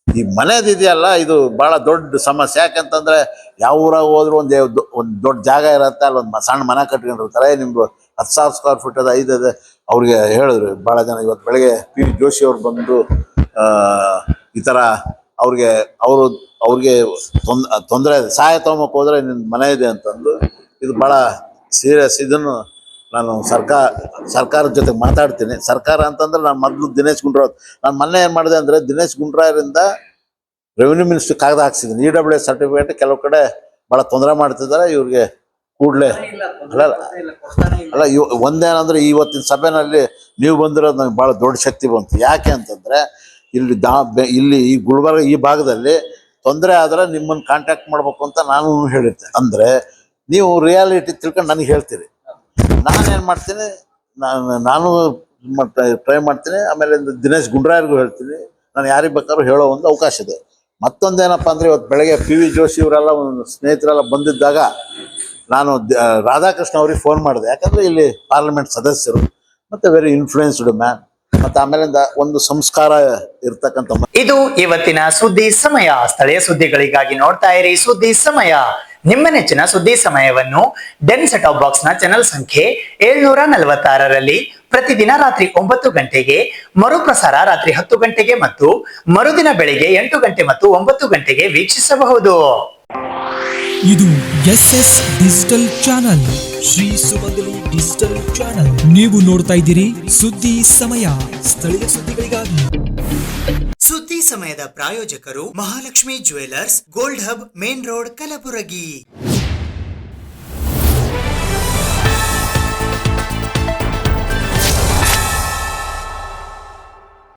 ಈ ಮನೆದಿದೆಯಲ್ಲ ಇದು ಭಾಳ ದೊಡ್ಡ ಸಮಸ್ಯೆ. ಯಾಕಂತಂದರೆ ಯಾವ ಊರಾಗ ಹೋದ್ರು ಒಂದು ದೊಡ್ಡ ಜಾಗ ಇರುತ್ತೆ, ಅಲ್ಲೊಂದು ಸಣ್ಣ ಮನೆ ಕಟ್ಕೊಂಡಿರ್ತಾರೆ. ನಿಮ್ದು 10,000 ಸ್ಕ್ವೇರ್ ಫೀಟ್ ಅದು 5 ಇದೆ. ಅವ್ರಿಗೆ ಹೇಳಿದ್ರು ಭಾಳ ಜನ. ಇವತ್ತು ಬೆಳಗ್ಗೆ P ಜೋಶಿ ಅವ್ರು ಬಂದು ಈ ಥರ ಅವ್ರಿಗೆ ತೊಂದರೆ ಸಹಾಯ ತೊಗೊಂಬಕ್ಕೆ ಹೋದರೆ ನಿನ್ನ ಮನೆ ಇದೆ ಅಂತಂದು. ಇದು ಭಾಳ ಸೀರಿಯಸ್. ಇದನ್ನು ನಾನು ಸರ್ಕಾರದ ಜೊತೆ ಮಾತಾಡ್ತೀನಿ. ಸರ್ಕಾರ ಅಂತಂದ್ರೆ ನಾನು ಮೊದಲು ದಿನೇಶ್ ಗುಂಡೂರಾವ್, ನಾನು ಮೊನ್ನೆ ಏನು ಮಾಡಿದೆ ಅಂದರೆ ದಿನೇಶ್ ಗುಂಡೂರಾವ್ರಿಂದ ರೆವಿನ್ಯೂ ಮಿನಿಸ್ಟ್ರಿ ಕಾಗದ ಹಾಕ್ಸಿದ್ದೀನಿ. EWS ಸರ್ಟಿಫಿಕೇಟ್ ಕೆಲವು ಕಡೆ ಭಾಳ ತೊಂದರೆ ಮಾಡ್ತಿದ್ದಾರೆ. ಇವ್ರಿಗೆ ಕೂಡಲೇ ಅಲ್ಲ ಒಂದೇನಂದ್ರೆ ಇವತ್ತಿನ ಸಭೆಯಲ್ಲಿ ನೀವು ಬಂದಿರೋದು ನನಗೆ ಭಾಳ ದೊಡ್ಡ ಶಕ್ತಿ ಬಂತು. ಯಾಕೆ ಅಂತಂದರೆ ಇಲ್ಲಿ ಈ ಗುಲ್ಬರ್ಗ ಈ ಭಾಗದಲ್ಲಿ ತೊಂದರೆ ಆದರೆ ನಿಮ್ಮನ್ನು ಕಾಂಟ್ಯಾಕ್ಟ್ ಮಾಡ್ಬೇಕು ಅಂತ ನಾನು ಹೇಳಿರ್ತೆ. ಅಂದರೆ ನೀವು ರಿಯಾಲಿಟಿ ತಿಳ್ಕೊಂಡು ನನಗೆ ಹೇಳ್ತೀರಿ, ನಾನೇನು ಮಾಡ್ತೀನಿ, ನಾನು ಟ್ರೈ ಮಾಡ್ತೀನಿ. ಆಮೇಲೆ ದಿನೇಶ್ ಗುಂಡ್ರಾಯರ್ಗೂ ಹೇಳ್ತೀನಿ, ನಾನು ಯಾರಿಗೆ ಬೇಕಾದ್ರೂ ಹೇಳೋ ಒಂದು ಅವಕಾಶ ಇದೆ. ಮತ್ತೊಂದೇನಪ್ಪ ಅಂದರೆ ಇವತ್ತು ಬೆಳಗ್ಗೆ PV ಜೋಶಿ ಇವರೆಲ್ಲ ಸ್ನೇಹಿತರೆಲ್ಲ ಬಂದಿದ್ದಾಗ ನಾನು ರಾಧಾಕೃಷ್ಣ ಅವ್ರಿಗೆ ಫೋನ್ ಮಾಡಿದೆ, ಯಾಕಂದರೆ ಇಲ್ಲಿ ಪಾರ್ಲಿಮೆಂಟ್ ಸದಸ್ಯರು ಮತ್ತು ವೆರಿ ಇನ್ಫ್ಲೂಯೆನ್ಸ್ಡ್ ಮ್ಯಾನ್, ಮತ್ತು ಆಮೇಲಿಂದ ಒಂದು ಸಂಸ್ಕಾರ ಇರ್ತಕ್ಕಂಥ ಇದು ಇವತ್ತಿನ ಸುದ್ದಿ ಸಮಯ. ಸ್ಥಳೀಯ ಸುದ್ದಿಗಳಿಗಾಗಿ ನೋಡ್ತಾ ಇರಿ ಸುದ್ದಿ ಸಮಯ. ನಿಮ್ಮ ನೆಚ್ಚಿನ ಸುದ್ದಿ ಸಮಯವನ್ನು ಡೆನ್ ಸೆಟ್ ಆಫ್ ಬಾಕ್ಸ್ ನ ಚಾನೆಲ್ ಸಂಖ್ಯೆ 746ರಲ್ಲಿ ಪ್ರತಿದಿನ ರಾತ್ರಿ 9 ಗಂಟೆಗೆ, ಮರುಪ್ರಸಾರ ರಾತ್ರಿ 10 ಗಂಟೆಗೆ ಮತ್ತು ಮರುದಿನ ಬೆಳಿಗ್ಗೆ 8 ಗಂಟೆ ಮತ್ತು 9 ಗಂಟೆಗೆ ವೀಕ್ಷಿಸಬಹುದು. ಇದು ಎಸ್ಎಸ್ ಡಿಜಿಟಲ್ ಚಾನಲ್, ಶ್ರೀ ಸುಮಂಗಲಿ ಡಿಜಿಟಲ್ ಚಾನಲ್. ನೀವು ನೋಡ್ತಾ ಇದ್ದೀರಿ ಸುದ್ದಿ ಸಮಯ, ಸ್ಥಳೀಯ ಸುದ್ದಿಗಳಿಗಾಗಿ. ಸುದ್ದಿ ಸಮಯದ ಪ್ರಾಯೋಜಕರು Mahalakshmi jewellers, gold hub, main road, Kalaburagi.